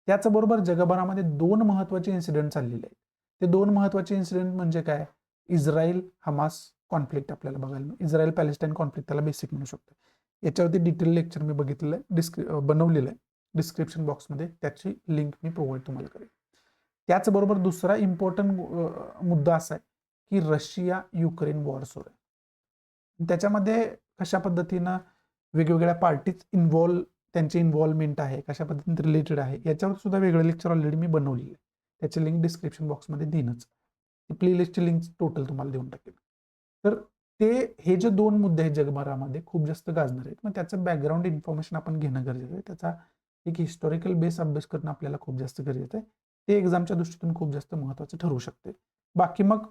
त्याचबरोबर जगभरामध्ये 2 महत्त्वाचे इन्सिडेंट चाललेले आहेत. ते 2 महत्त्वाचे इन्सिडेंट म्हणजे काय, इस्रायल हमास कॉन्फ्लिक्ट आपल्याला बघायला मिळेल. इस्रायल पॅलेस्टाईन कॉन्फ्लिक्ट त्याला बेसिक म्हणू शकतो. याच्यावरती डिटेल लेक्चर मी बघितलेलं आहे, बनवलेलं आहे. डिस्क्रिप्शन बॉक्समध्ये त्याची लिंक मी प्रोव्हाइड तुम्हाला करेन. त्याचबरोबर दुसरा इम्पॉर्टंट मुद्दा असा आहे की रशिया युक्रेन वॉर सुरू आहे. त्याच्यामध्ये कशा पद्धतीनं वेगवेगळ्या पार्टीज त्यांची इन्व्हॉल्वमेंट आहे, कशा पद्धतीने रिलेटेड आहे, याच्यावर सुद्धा वेगळं लेक्चर ऑलरेडी मी बनवलेलं आहे. त्याची लिंक डिस्क्रिप्शन बॉक्समध्ये देईनच. प्लेलिस्टची लिंक टोटल तुम्हाला देऊन टाकेल. तर हे जे 2 मुद्दे आहेत जगभरामध्ये खूप जास्त गाजणार आहेत. मग त्याचं बॅकग्राऊंड इन्फॉर्मेशन आपण घेणं गरजेचं आहे. त्याचा एक हिस्टॉरिकल बेस अभ्यास करणं आपल्याला खूप जास्त गरजेचं आहे. ते एक्झामच्या दृष्टीतून खूप जास्त महत्त्वाचं ठरू शकते. बाकी मग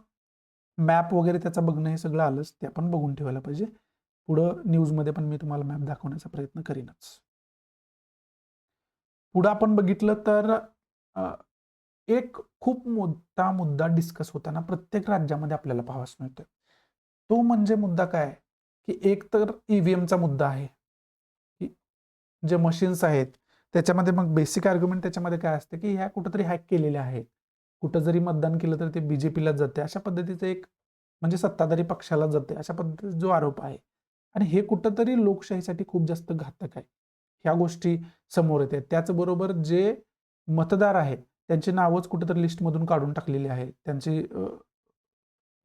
मॅप वगैरे त्याचा बघणं हे सगळं आलंच, ते आपण बघून ठेवायला पाहिजे. पुढं न्यूजमध्ये पण मी तुम्हाला मॅप दाखवण्याचा प्रयत्न करीनच. पुढं आपण बघितलं तर एक खूप मोठा मुद्दा डिस्कस होताना प्रत्येक राज्यामध्ये आपल्याला पाहावयास मिळतोय. तो म्हणजे मुद्दा काय, की एक तर EVMचा मुद्दा आहे. जे मशीन्स आहेत त्याच्यामध्ये मग बेसिक आर्ग्युमेंट त्याच्यामध्ये काय असते, की ह्या कुठंतरी हॅक केलेल्या आहेत. कुठं जरी मतदान केलं तर ते BJPला जाते, अशा पद्धतीचं एक म्हणजे सत्ताधारी पक्षाला जाते, अशा पद्धतीचा जो आरोप आहे. आणि हे कुठंतरी लोकशाहीसाठी खूप जास्त घातक आहे. ह्या गोष्टी समोर येतात. त्याचबरोबर जे मतदार आहेत त्यांची नावच कुठेतरी लिस्टमधून काढून टाकलेली आहेत. त्यांची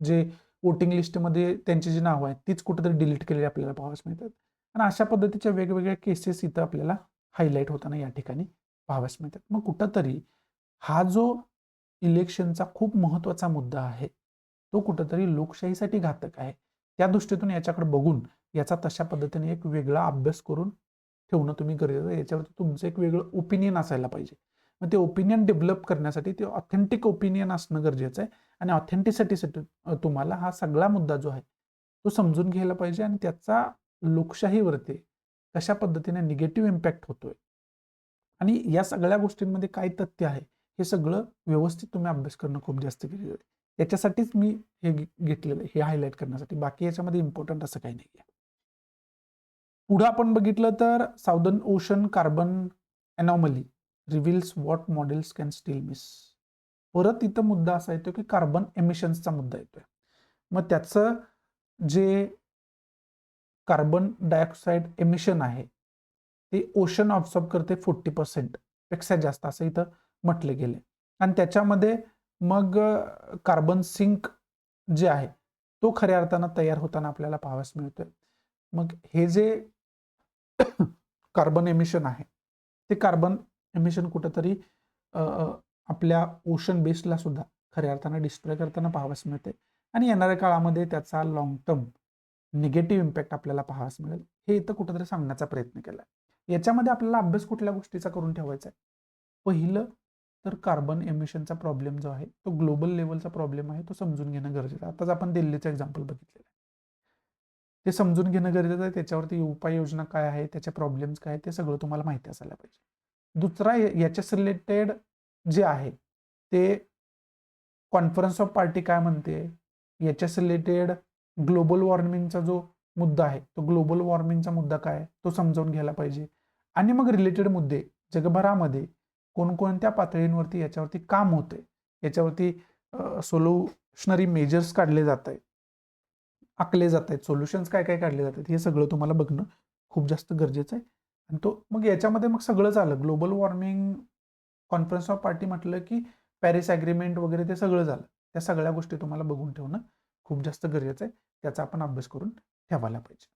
जे वोटिंग लिस्टमध्ये त्यांची जी नावं आहेत तीच कुठेतरी डिलीट केलेली आपल्याला पाहावयास मिळतात. आणि अशा पद्धतीच्या वेगवेगळ्या केसेस इथं आपल्याला हायलाईट होताना या ठिकाणी पाहावयास मिळतात. मग कुठंतरी हा जो इलेक्शनचा खूप महत्त्वाचा मुद्दा आहे, तो कुठंतरी लोकशाहीसाठी घातक आहे. त्या दृष्टीतून याच्याकडे बघून याचा तशा पद्धतीने एक वेगळा अभ्यास करून ठेवणं तुम्ही गरजेचं आहे. याच्यावरती तुमचं एक वेगळं ओपिनियन असायला पाहिजे. मग ते ओपिनियन डेव्हलप करण्यासाठी ते ऑथेंटिक ओपिनियन असणं गरजेचं आहे आणि ऑथेंटिसिटीसाठी तुम्हाला हा सगळा मुद्दा जो आहे तो समजून घ्यायला पाहिजे आणि त्याचा लोकशाहीवरती कशा पद्धतीने निगेटिव्ह इम्पॅक्ट होतोय आणि या सगळ्या गोष्टींमध्ये काय तथ्य आहे हे सगळं व्यवस्थित तुम्ही अभ्यास करणं खूप जास्त गरजेचं आहे. याच्यासाठीच मी हे घेतलेलं आहे, हे हायलाईट करण्यासाठी. बाकी याच्यामध्ये इम्पॉर्टंट असं काही नाही आहे. पुढं आपण बघितलं तर southern ocean carbon anomaly reveals what models can still miss. परत इथं मुद्दा असा येतो की कार्बन एमिशन्सचा मुद्दा येतोय. मग त्याचं जे कार्बन डायऑक्साईड एमिशन आहे ते ओशन ऑब्झॉर्ब करते 40% पेक्षा जास्त, असं इथं म्हटलं गेलंय. आणि त्याच्यामध्ये मग कार्बन सिंक जे आहे तो खऱ्या अर्थानं तयार होताना आपल्याला पाहावयास मिळतोय. मग हे जे कार्बन एमिशन आहे ते कार्बन एमिशन कुठंतरी आपल्या ओशन बेसला सुद्धा खऱ्या अर्थानं डिस्ट्रॉय करताना पाहावयास मिळते आणि येणाऱ्या काळामध्ये त्याचा लॉंग टर्म निगेटिव्ह इम्पॅक्ट आपल्याला पाहावयास मिळेल, हे इथं कुठेतरी सांगण्याचा प्रयत्न केला आहे. याच्यामध्ये आपल्याला अभ्यास कुठल्या गोष्टीचा करून ठेवायचा आहे. पहिलं तर कार्बन एमिशनचा प्रॉब्लेम जो आहे तो ग्लोबल लेवलचा प्रॉब्लेम आहे, तो समजून घेणं गरजेचं आहे. आताच आपण दिल्लीचं एक्झाम्पल बघितलेलं आहे. ते समजून घेणं गरजेचं आहे. त्याच्यावरती उपाययोजना काय आहे, त्याचे प्रॉब्लेम्स काय आहेत, ते सगळं तुम्हाला माहिती असायला पाहिजे. दुसरा याच्यास रिलेटेड जे आहे ते कॉन्फरन्स ऑफ पार्टी काय म्हणते, याच्यास रिलेटेड ग्लोबल वॉर्मिंगचा जो मुद्दा आहे तो ग्लोबल वॉर्मिंगचा मुद्दा काय तो समजावून घ्यायला पाहिजे. आणि मग रिलेटेड मुद्दे जगभरामध्ये कोणकोणत्या पातळींवरती याच्यावरती काम होतंय, याच्यावरती सोल्युशनरी मेजर्स काढले जात आहेत, आखले जात आहेत, सोल्युशन्स काय काय काढले जातात, हे सगळं तुम्हाला बघणं खूप जास्त गरजेचं आहे. आणि तो मग याच्यामध्ये मग सगळंच आलं. Global warming conference of party म्हटलं की पॅरिस ॲग्रीमेंट वगैरे ते सगळं झालं. त्या सगळ्या गोष्टी तुम्हाला बघून ठेवणं खूप जास्त गरजेचं आहे. त्याचा आपण अभ्यास करून ठेवायला पाहिजे.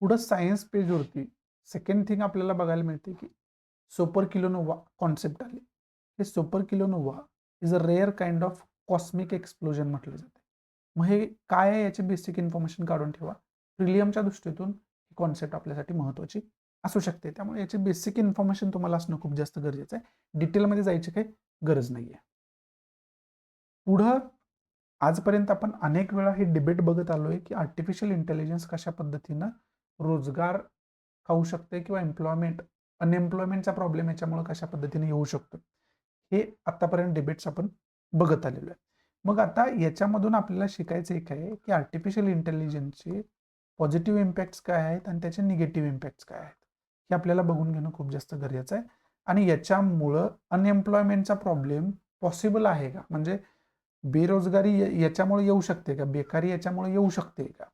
पुढं सायन्स पेजवरती सेकंड थिंग आपल्याला बघायला मिळते की सुपर किलोनोवा कॉन्सेप्ट आले. हे super kilonova is a rare kind of cosmic explosion म्हटलं जाते. मग हे काय आहे याची बेसिक इन्फॉर्मेशन काढून ठेवा. प्रिलियमच्या दृष्टीतून ही कॉन्सेप्ट आपल्यासाठी महत्त्वाची असू शकते. त्यामुळे याची बेसिक इन्फॉर्मेशन तुम्हाला असणं खूप जास्त गरजेचं आहे. डिटेलमध्ये जायची काही गरज नाही आहे. पुढं आजपर्यंत आपण अनेक वेळा हे डिबेट बघत आलोय की आर्टिफिशियल इंटेलिजन्स कशा पद्धतीनं रोजगार खाऊ शकते किंवा अनएम्प्लॉयमेंटचा प्रॉब्लेम याच्यामुळे कशा पद्धतीने येऊ शकतो, हे आतापर्यंत डिबेट्स आपण बघत आलेलो आहे. मग आता याच्यामधून आपल्याला शिकायचं एक आहे की आर्टिफिशियल इंटेलिजन्सचे पॉझिटिव्ह इम्पॅक्ट्स काय आहेत आणि त्याचे निगेटिव्ह इम्पॅक्ट्स काय आहेत, हे आपल्याला बघून घेणं खूप जास्त गरजेचं आहे. आणि याच्यामुळं अनएम्प्लॉयमेंटचा प्रॉब्लेम पॉसिबल आहे का, म्हणजे बेरोजगारी याच्यामुळे येऊ शकते का, बेकारी याच्यामुळे येऊ शकते का,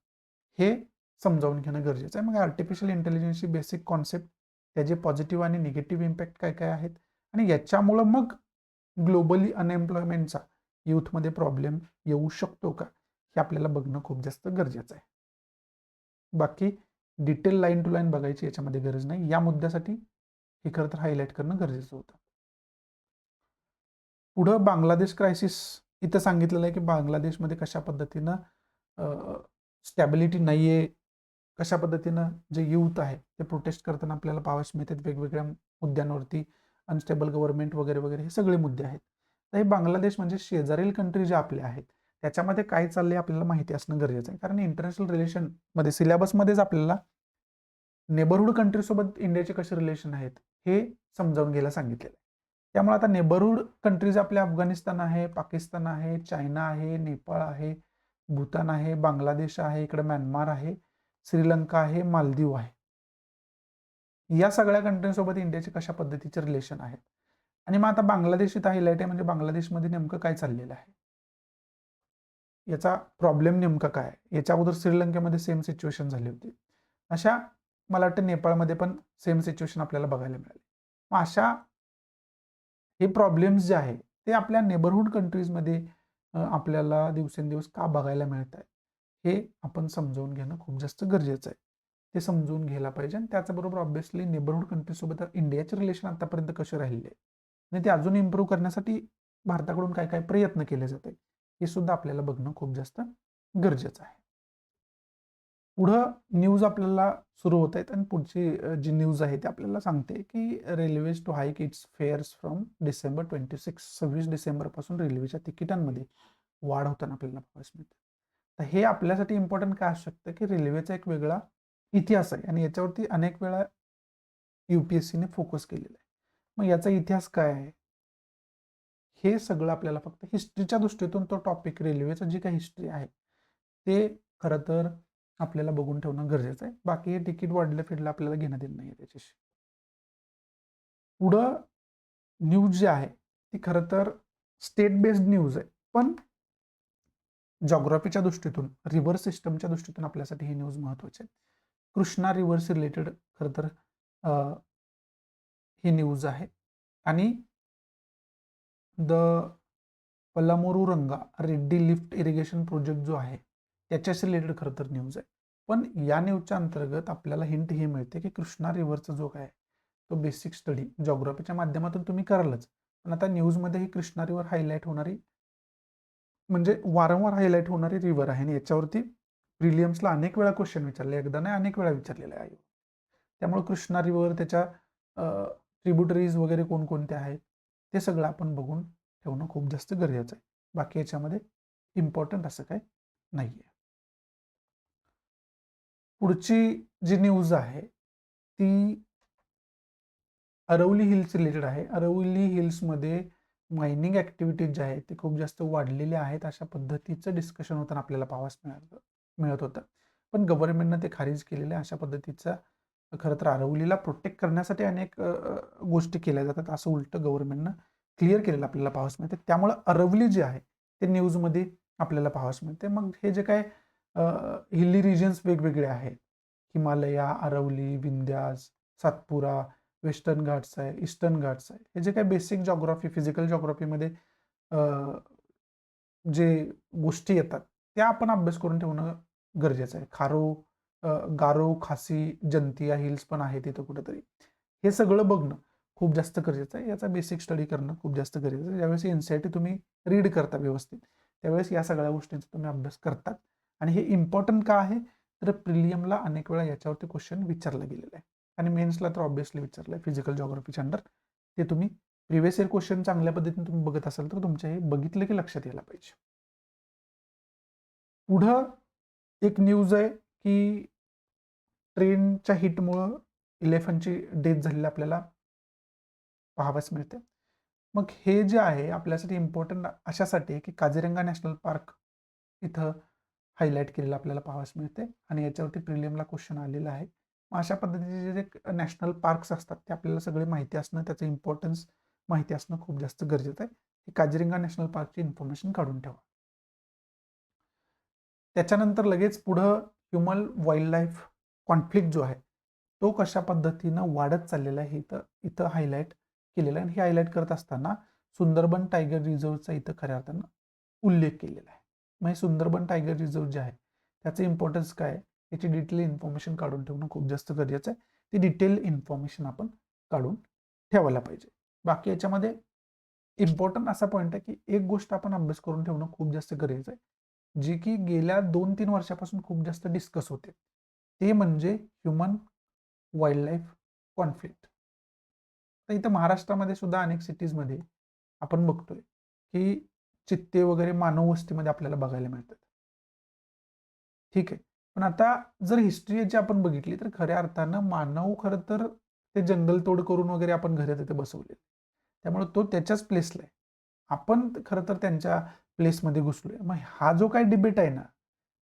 हे समजावून घेणं गरजेचं आहे. मग आर्टिफिशियल इंटेलिजन्सची बेसिक कॉन्सेप्ट, त्याचे पॉझिटिव्ह आणि निगेटिव्ह इम्पॅक्ट काय काय आहेत, आणि याच्यामुळं मग ग्लोबली अनएम्प्लॉयमेंटचा यूथमध्ये प्रॉब्लेम येऊ शकतो का, हे आपल्याला बघणं खूप जास्त गरजेचं आहे. बाकी डिटेल लाईन टू लाईन बघायची याच्यामध्ये गरज नाही. या मुद्द्यासाठी हे खरं तर हायलाईट करणं गरजेचं होतं. पुढं बांगलादेश क्रायसिस इथं सांगितलेलं आहे की बांगलादेशमध्ये कशा पद्धतीनं स्टॅबिलिटी नाही आहे, कशा पद्धतीनं जे यूथ आहे ते प्रोटेस्ट करताना आपल्याला पाहावयास मिळतात वेगवेगळ्या मुद्द्यांवरती, अनस्टेबल गव्हर्नमेंट वगैरे वगैरे, हे सगळे मुद्दे आहेत. तर हे बांगलादेश म्हणजे शेजारील कंट्री ज्या आपल्या आहेत त्याच्यामध्ये काय चाललंय आपल्याला माहिती असणं गरजेचं आहे. कारण इंटरनॅशनल रिलेशनमध्ये सिलेबसमध्येच आपल्याला नेबरहुड कंट्रीसोबत इंडियाचे कसे रिलेशन आहेत हे समजावून घ्यायला सांगितलेलं आहे. त्यामुळे आता नेबरहुड कंट्रीज आपल्या अफगाणिस्तान आहे, पाकिस्तान आहे, चायना आहे, नेपाळ आहे, भूतान आहे, बांगलादेश आहे, इकडे म्यानमार आहे, श्रीलंका आहे, मालदीव आहे. या सगळ्या कंट्रीसोबत इंडियाचे कशा पद्धतीचे रिलेशन आहेत. आणि मग आता बांगलादेश इथं हायलाईट आहे, म्हणजे बांगलादेशमध्ये नेमकं काय चाललेलं आहे, याचा प्रॉब्लेम नेमका काय आहे. याच्या अगोदर श्रीलंकेमध्ये सेम सिच्युएशन झाली होती. अशा मला वाटतं नेपाळमध्ये पण सेम सिच्युएशन आपल्याला बघायला मिळाली. मग अशा हे प्रॉब्लेम्स जे आहे ते आपल्या नेबरहुड कंट्रीजमध्ये आपल्याला दिवसेंदिवस का बघायला मिळत आहे, हे आपण समजावून घेणं खूप जास्त गरजेचं आहे. ते समजून घ्यायला पाहिजे. आणि त्याचबरोबर ऑब्व्हियसली नेबरहुड कंट्रीजसोबत इंडियाचे रिलेशन आतापर्यंत कसे राहिले आणि ते अजून इम्प्रूव्ह करण्यासाठी भारताकडून काय काय प्रयत्न केले जाते, हे सुद्धा आपल्याला बघणं खूप जास्त गरजेचं आहे. पुढं न्यूज आपल्याला सुरू होत आहेत आणि पुढची जी न्यूज आहे ती आपल्याला सांगते की railways to hike its fares from December 26 डिसेंबरपासून रेल्वेच्या तिकिटांमध्ये वाढ होताना आपल्याला पाहायला मिळते. तर हे आपल्यासाठी इम्पॉर्टंट काय असू शकतं की रेल्वेचा एक वेगळा इतिहास आहे आणि याच्यावरती अनेक वेळा UPSCने फोकस केलेला आहे. मग याचा इतिहास काय आहे, हे सगळं आपल्याला फक्त हिस्ट्रीच्या दृष्टीतून तो टॉपिक, रेल्वेचं जी काही हिस्ट्री आहे ते खरं तर आपल्याला बघून ठेवणं गरजेचं आहे. बाकी हे तिकीट वाढलं फिरलं आपल्याला घेणं देणं नाही आहे त्याच्याशी. पुढं न्यूज जी आहे ती खरं तर स्टेट बेस्ड न्यूज आहे, पण जॉग्राफीच्या दृष्टीतून, रिव्हर सिस्टमच्या दृष्टीतून आपल्यासाठी ही न्यूज महत्त्वाची आहे. कृष्णा रिव्हर्स रिलेटेड खरं तर ही न्यूज आहे. आणि द पलामोरू रंगा रेड्डी लिफ्ट इरिगेशन प्रोजेक्ट जो आहे त्याच्याशी रिलेटेड खरं तर न्यूज आहे. पण या न्यूजच्या अंतर्गत आपल्याला हिंट ही मिळते की कृष्णा रिव्हरचा जो काय तो बेसिक स्टडी जॉग्राफीच्या माध्यमातून तुम्ही करालच, पण आता न्यूजमध्ये ही कृष्णा रिव्हर हायलाईट होणारी, म्हणजे वारंवार हायलाईट होणारी रिव्हर आहे आणि याच्यावरती प्रिलियम्सला अनेक वेळा क्वेश्चन विचारले, एकदा नाही अनेक वेळा विचारलेला आहे. त्यामुळे कृष्णा रिव्हर, त्याच्या ट्रिब्युटरीज वगैरे कोणकोणत्या आहेत ते सगळं आपण बघून ठेवणं खूप जास्त गरजेचं आहे. बाकी याच्यामध्ये इम्पॉर्टंट असं काय नाही आहे. पुढची जी न्यूज आहे ती अरवली हिल्स रिलेटेड आहे. अरवली हिल्समध्ये मायनिंग ॲक्टिव्हिटीज ज्या आहेत ते खूप जास्त वाढलेल्या आहेत, अशा पद्धतीचं डिस्कशन होताना आपल्याला पाहावयास मिळत होतं. पण गव्हर्नमेंटनं ते खारिज केलेलं आहे. अशा पद्धतीचा खरं तर अरवलीला प्रोटेक्ट करण्यासाठी अनेक गोष्टी केल्या जातात, असं उलटं गव्हर्नमेंटनं क्लिअर केलेलं आपल्याला पाहावयास मिळते. त्यामुळं अरवली जे आहे ते न्यूजमध्ये आपल्याला पाहावयास मिळते. मग हे जे काय हिली रिजन्स वेगवेगळे आहेत, हिमालया, अरवली, विंध्यास, सातपुरा, वेस्टर्न घाट्स आहे, ईस्टर्न घाट्स आहे, हे जे काही बेसिक जॉग्राफी, फिजिकल जॉग्राफीमध्ये जे गोष्टी येतात त्या आपण अभ्यास करून ठेवणं गरजेचं आहे. गारो, खासी, जंतिया हिल्स पण आहे तिथं कुठेतरी, हे सगळं बघणं खूप जास्त गरजेचं आहे. याचा बेसिक स्टडी करणं खूप जास्त गरजेचं आहे. ज्यावेळेस NCERT तुम्ही रीड करता व्यवस्थित, त्यावेळेस या सगळ्या गोष्टींचा तुम्ही अभ्यास करतात. आणि हे इम्पॉर्टंट का आहे, तर प्रिलियमला अनेक वेळा याच्यावरती क्वेश्चन विचारला गेलेला आहे आणि मेन्सला तर ऑब्व्हियसली विचारलं आहे फिजिकल जॉग्राफीच्या अंडर. ते तुम्ही प्रिव्हियस इयर क्वेश्चन चांगल्या पद्धतीने तुम्ही बघत असाल तर तुमच्या हे बघितलं की लक्षात यायला पाहिजे. पुढं एक न्यूज आहे की ट्रेनच्या हिटमुळं इलेफंटची डेथ झालेली आपल्याला पाहावयास मिळते. मग हे जे आहे आपल्यासाठी इम्पॉर्टंट अशासाठी आहे की काझीरंगा नॅशनल पार्क इथं हायलाईट केलेलं आपल्याला पाहावयास मिळते आणि याच्यावरती प्रिलियमला क्वेश्चन आलेला आहे. मग अशा पद्धतीचे जे नॅशनल पार्क्स असतात ते आपल्याला सगळे माहिती असणं, त्याचं इम्पॉर्टन्स माहिती असणं खूप जास्त गरजेचं आहे. ही काझीरंगा नॅशनल पार्कची इन्फॉर्मेशन काढून ठेवा. त्याच्यानंतर लगेच पुढं ह्युमन वाईल्ड लाईफ कॉन्फ्लिक्ट जो आहे तो कशा पद्धतीनं वाढत चाललेला आहे इथं इथं हायलाईट केलेलं आहे. आणि हे हायलाईट करत असताना सुंदरबन टायगर रिझर्वचा इथं खऱ्या अर्थानं उल्लेख केलेला आहे. मग हे सुंदरबन टायगर रिझर्व जे आहे त्याचं इम्पॉर्टन्स काय आहे, याची डिटेल इन्फॉर्मेशन काढून ठेवणं खूप जास्त गरजेचं आहे. ती डिटेल इन्फॉर्मेशन आपण काढून ठेवायला पाहिजे. बाकी याच्यामध्ये इम्पॉर्टंट असा पॉईंट आहे की एक गोष्ट आपण अभ्यास करून ठेवणं खूप जास्त गरजेचं आहे, जी की गेल्या 2-3 वर्षापासून खूप जास्त डिस्कस होते. ते म्हणजे ह्युमन वाईल्ड लाईफ कॉन्फ्लिक्ट. तर इथं महाराष्ट्रामध्ये सुद्धा अनेक सिटीजमध्ये आपण बघतोय की चित्ते वगैरे मानव वस्तीमध्ये आपल्याला बघायला मिळतात. ठीक आहे. पण आता जर हिस्ट्री याची आपण बघितली तर खऱ्या अर्थानं मानव खरं तर ते जंगल तोड करून वगैरे आपण घरं तिथे बसवले. त्यामुळे तो त्याच्याच प्लेसला आहे. आपण खरं तर त्यांच्या प्लेसमध्ये घुसलोय. मग हा जो काही डिबेट आहे ना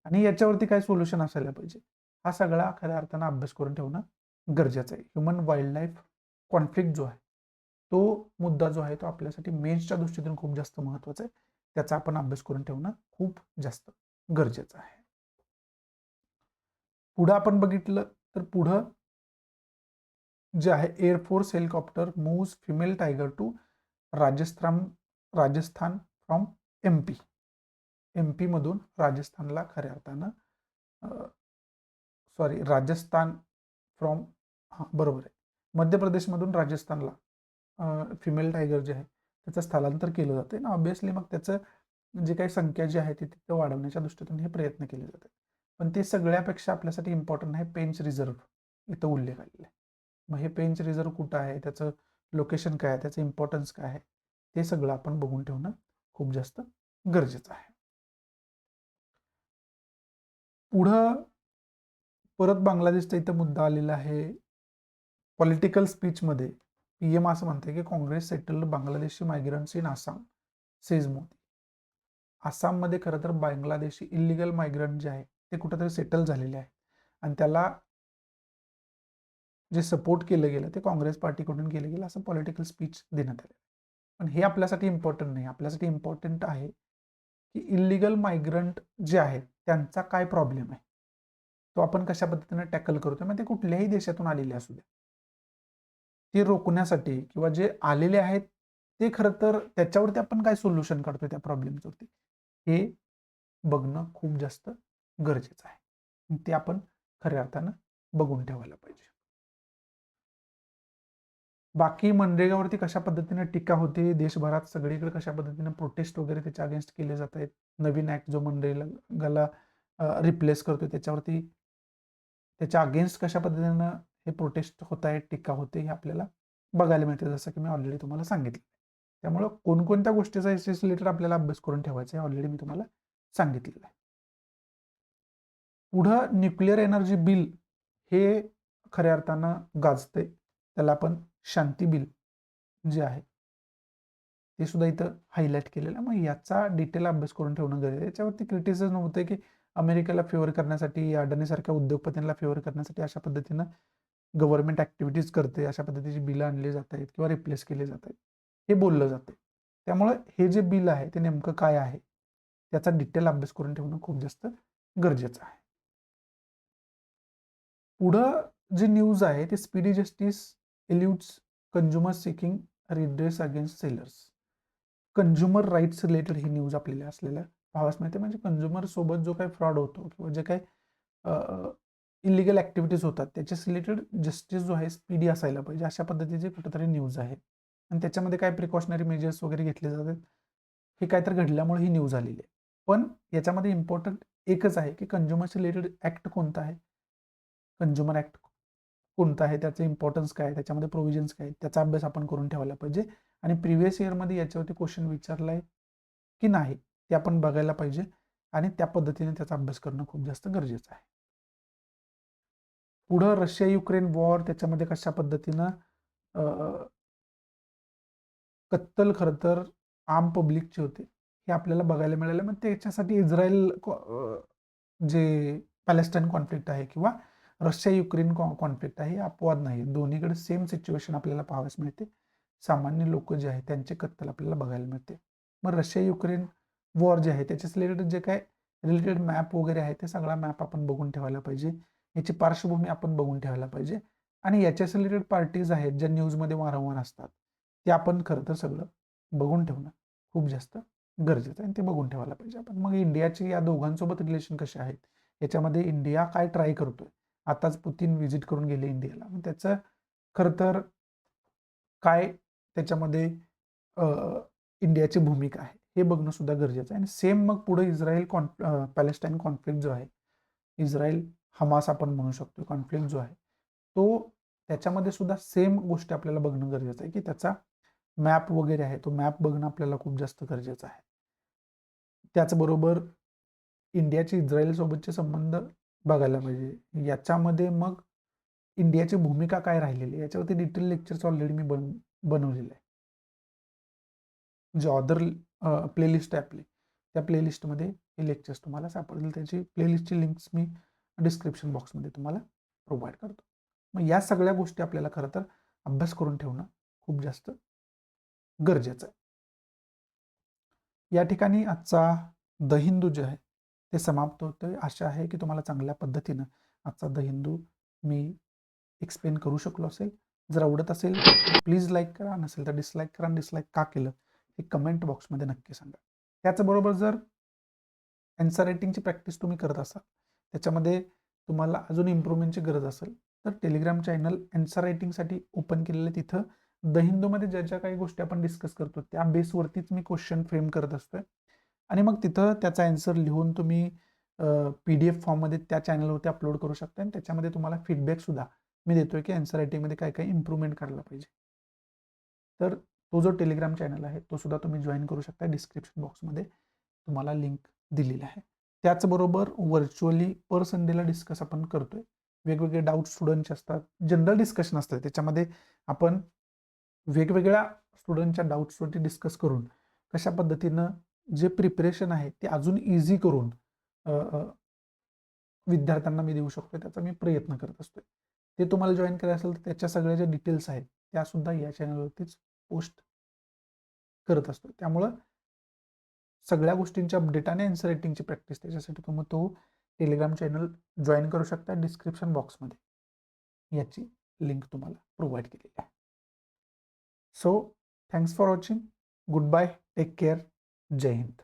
आणि याच्यावरती काय सोल्युशन असायला पाहिजे, हा सगळा खऱ्या अर्थानं अभ्यास करून ठेवणं गरजेचं आहे. ह्युमन वाईल्ड लाईफ कॉन्फ्लिक्ट जो आहे, तो मुद्दा जो आहे तो आपल्यासाठी मेन्सच्या दृष्टीतून खूप जास्त महत्त्वाचा आहे. त्याचा आपण अभ्यास करून ठेवणं खूप जास्त गरजेचं आहे. पुढं आपण बघितलं तर पुढं जे आहे air force helicopter moves female tiger to Rajasthan from MP. MP मधून राजस्थानला खऱ्या अर्थानं राजस्थान फ्रॉम बरोबर आहे. मध्य प्रदेशमधून राजस्थानला फिमेल टायगर जे आहे त्याचं स्थलांतर केलं जाते ना. ऑब्व्हियसली मग त्याचं जे काही संख्या जी आहे ती तिथं वाढवण्याच्या दृष्टीतून हे प्रयत्न केले जातात. पण ते सगळ्यापेक्षा आपल्यासाठी इम्पॉर्टंट आहे पेंच रिझर्व्ह इथं उल्लेख आलेला आहे. मग हे पेंच रिझर्व्ह कुठं आहे, त्याचं लोकेशन काय आहे, त्याचं इम्पॉर्टन्स काय आहे, ते सगळं आपण बघून ठेवणं खूप जास्त गरजेचं आहे. पुढं परत बांगलादेशचा इथं मुद्दा आलेला आहे. पॉलिटिकल स्पीचमध्ये PM असं म्हणते की Congress settled Bangladeshi migrants in Assam says Modi. आसाममध्ये खरं तर बांगलादेशी इलिगल मायग्रंट जे आहे ते कुठंतरी सेटल झालेले आहे आणि त्याला जे सपोर्ट केलं गेलं ते काँग्रेस पार्टीकडून केलं गेलं असं पॉलिटिकल स्पीच देण्यात आलं. पण हे आपल्यासाठी इम्पॉर्टंट नाही. आपल्यासाठी इम्पॉर्टंट आहे की इलिगल मायग्रंट जे आहेत त्यांचा काय प्रॉब्लेम आहे, तो आपण कशा पद्धतीने टॅकल करतोय. मग ते कुठल्याही देशातून आलेले असू द्या, ते रोखण्यासाठी किंवा जे आलेले आहेत ते खरं तर त्याच्यावरती आपण काय सोल्युशन काढतोय त्या प्रॉब्लेमवरती, हे बघणं खूप जास्त गरजेचं आहे. ते आपण खऱ्या अर्थानं बघून ठेवायला पाहिजे. बाकी मनरेगावरती कशा पद्धतीने टीका होते देशभरात, सगळीकडे कशा पद्धतीने प्रोटेस्ट वगैरे त्याच्या अगेन्स्ट केले जात आहेत. नवीन ऍक्ट जो मनरेगाला रिप्लेस करतोय त्याच्यावरती त्याच्या अगेन्स्ट कशा पद्धतीनं हे प्रोटेस्ट होत आहेत, टीका होते, हे आपल्याला बघायला मिळते, जसं की मी ऑलरेडी तुम्हाला सांगितलं. त्यामुळं कोणकोणत्या गोष्टीचा रिलेटेड आपल्याला अभ्यास करून ठेवायचा आहे ऑलरेडी मी तुम्हाला सांगितलेलं आहे. पुढं न्यूक्लिअर एनर्जी बिल हे खऱ्या अर्थानं गाजते. त्याला आपण शांती बिल जे आहे ते सुद्धा इथं हायलाईट केलेलं आहे. मग याचा डिटेल अभ्यास करून ठेवणं गरजेचं आहे. याच्यावरती क्रिटिसिझम होतं की अमेरिकेला फेवर करण्यासाठी, अडानीसारख्या उद्योगपतींना फेवर करण्यासाठी अशा पद्धतीनं गव्हर्नमेंट ऍक्टिव्हिटीज करते, अशा पद्धतीची बिलं आणली जात आहेत किंवा रिप्लेस केले जात आहेत, हे बोललं जाते. त्यामुळे हे जे बिल आहे ते नेमकं काय आहे त्याचा डिटेल अभ्यास करून ठेवणं खूप जास्त गरजेचं आहे. पुढं जी न्यूज आहे ती speedy justice eludes consumer seeking redress against sellers. Consumer rights related ही न्यूज आपल्याला असलेल्या पाहावयास मिळते. म्हणजे कंझ्युमर सोबत जो काही फ्रॉड होतो किंवा जे काही इलिगल ॲक्टिव्हिटीज होतात त्याच्यास रिलेटेड जस्टिस जो आहे स्पीडी असायला पाहिजे, अशा पद्धतीचे कुठेतरी न्यूज आहे. आणि त्याच्यामध्ये काय प्रिकॉशनरी मेजर्स वगैरे घेतले जातात, हे काय तर घडल्यामुळे ही न्यूज आलेली आहे. पण याच्यामध्ये इम्पॉर्टंट एकच आहे की कंझ्युमर्स रिलेटेड ॲक्ट कोणता आहे, कंझ्युमर ॲक्ट कोणता आहे, त्याचं इम्पॉर्टन्स काय आहे, त्याच्यामध्ये प्रोव्हिजन्स काय आहेत, त्याचा अभ्यास आपण करून ठेवायला पाहिजे. आणि प्रिव्हियस इयरमध्ये याच्यावरती क्वेश्चन विचारला आहे की नाही ते आपण बघायला पाहिजे आणि त्या पद्धतीने त्याचा अभ्यास करणं खूप जास्त गरजेचं आहे. पुढं रशिया युक्रेन वॉर, त्याच्यामध्ये कशा पद्धतीनं कत्तल खरं तर आम पब्लिकचे होते हे आपल्याला बघायला मिळालं. मग त्याच्यासाठी इस्रायल जे पॅलेस्टाईन कॉन्फ्लिक्ट आहे किंवा रशिया युक्रेन कॉन्फ्लिक्ट आहे हे अपवाद नाही, दोन्हीकडे सेम सिच्युएशन आपल्याला पाहावयास मिळते. सामान्य लोक जे आहेत त्यांचे कत्तल आपल्याला बघायला मिळते. मग रशिया युक्रेन वॉर जे आहे त्याच्याच रिलेटेड जे काय रिलेटेड मॅप वगैरे आहे ते सगळा मॅप आपण बघून ठेवायला पाहिजे, याची पार्श्वभूमी आपण बघून ठेवायला पाहिजे. आणि याच्याच रिलेटेड पार्टीज आहेत ज्या न्यूजमध्ये वारंवार असतात ते आपण खरं तर सगळं बघून ठेवणं खूप जास्त गरजेचं आहे आणि ते बघून ठेवायला पाहिजे आपण. मग इंडियाची या दोघांसोबत रिलेशन कसे आहेत, याच्यामध्ये इंडिया काय ट्राय करतोय, आताच पुतीन व्हिजिट करून गेले इंडियाला, मग त्याचं खरं तर काय त्याच्यामध्ये इंडियाची भूमिका आहे हे बघणं सुद्धा गरजेचं आहे. आणि सेम मग पुढे इस्रायल पॅलेस्टाईन कॉन्फ्लिक्ट जो आहे, इस्रायल हमास आपण म्हणू शकतो कॉन्फ्लिक्ट जो आहे तो, त्याच्यामध्ये सुद्धा सेम गोष्टी आपल्याला बघणं गरजेचं आहे की त्याचा मॅप वगैरे आहे तो मॅप बघणं आपल्याला खूप जास्त गरजेचं आहे. त्याचबरोबर इंडियाचे इस्रायल सोबतचे संबंध बघायला पाहिजे, याच्यामध्ये मग इंडियाची भूमिका काय राहिलेली याच्यावरती डिटेल लेक्चर्स ऑलरेडी मी बनवलेले आहे. जे अदर प्लेलिस्ट आहे आपली त्या प्लेलिस्टमध्ये हे लेक्चर्स तुम्हाला सापडतील, त्याची प्लेलिस्टची लिंक्स मी डिस्क्रिप्शन बॉक्समध्ये तुम्हाला प्रोव्हाइड करतो. मग या सगळ्या गोष्टी आपल्याला खरं तर अभ्यास करून ठेवणं खूप जास्त गरजेचं आहे. या ठिकाणी आजचा द हिंदू जे आहे ते समाप्त होतोय. आशा आहे की तुम्हाला चांगल्या पद्धतीनं आजचा द हिंदू मी एक्सप्लेन करू शकलो असेल. जर आवडत असेल तर प्लीज लाईक करा, नसेल तर डिसलाईक करा. डिसलाईक का केलं हे कमेंट बॉक्समध्ये नक्की सांगा. त्याचबरोबर जर आन्सर रायटिंगची प्रॅक्टिस तुम्ही करत असाल, त्याच्यामध्ये तुम्हाला अजून इम्प्रूव्हमेंटची गरज असेल तर टेलिग्राम चॅनल आन्सर रायटिंगसाठी ओपन केलेलं आहे. तिथं द हिंदूमध्ये ज्या ज्या काही गोष्टी आपण डिस्कस करतो त्या बेसवरतीच मी क्वेश्चन फ्रेम करत असतोय आणि मग तिथं त्याचा आन्सर लिहून तुम्ही PDF फॉर्ममध्ये त्या चॅनलवरती अपलोड करू शकता आणि त्याच्यामध्ये तुम्हाला फीडबॅकसुद्धा मी देतोय की आन्सर रायटिंगमध्ये काय काय इम्प्रूव्हमेंट करायला पाहिजे. तर तो जो टेलिग्राम चॅनल आहे तो सुद्धा तुम्ही जॉईन करू शकता. डिस्क्रिप्शन बॉक्समध्ये तुम्हाला लिंक दिलेली आहे. त्याचबरोबर व्हर्च्युअली पर संडेला डिस्कस आपण करतोय. वेगवेगळे डाऊट स्टुडंटचे असतात, जनरल डिस्कशन असतं, त्याच्यामध्ये आपण वेगवेगळ्या स्टुडंटच्या डाऊट्सवरती डिस्कस करून कशा पद्धतीनं जे प्रिपरेशन आहे ते अजून इझी करून विद्यार्थ्यांना मी देऊ शकतो त्याचा मी प्रयत्न करत असतो. ते तुम्हाला जॉईन करायचं असेल तर त्याच्या सगळ्या ज्या डिटेल्स आहेत त्यासुद्धा या चॅनलवरतीच पोस्ट करत असतो. त्यामुळं सगळ्या गोष्टींची अपडेट आणि आन्सर रायटिंगची प्रॅक्टिस त्याच्यासाठी तुम्ही तो टेलिग्राम चॅनल जॉईन करू शकता. डिस्क्रिप्शन बॉक्समध्ये याची लिंक तुम्हाला प्रोव्हाइड केलेली आहे. So thanks for watching. Good bye. Take care. जय हिंद.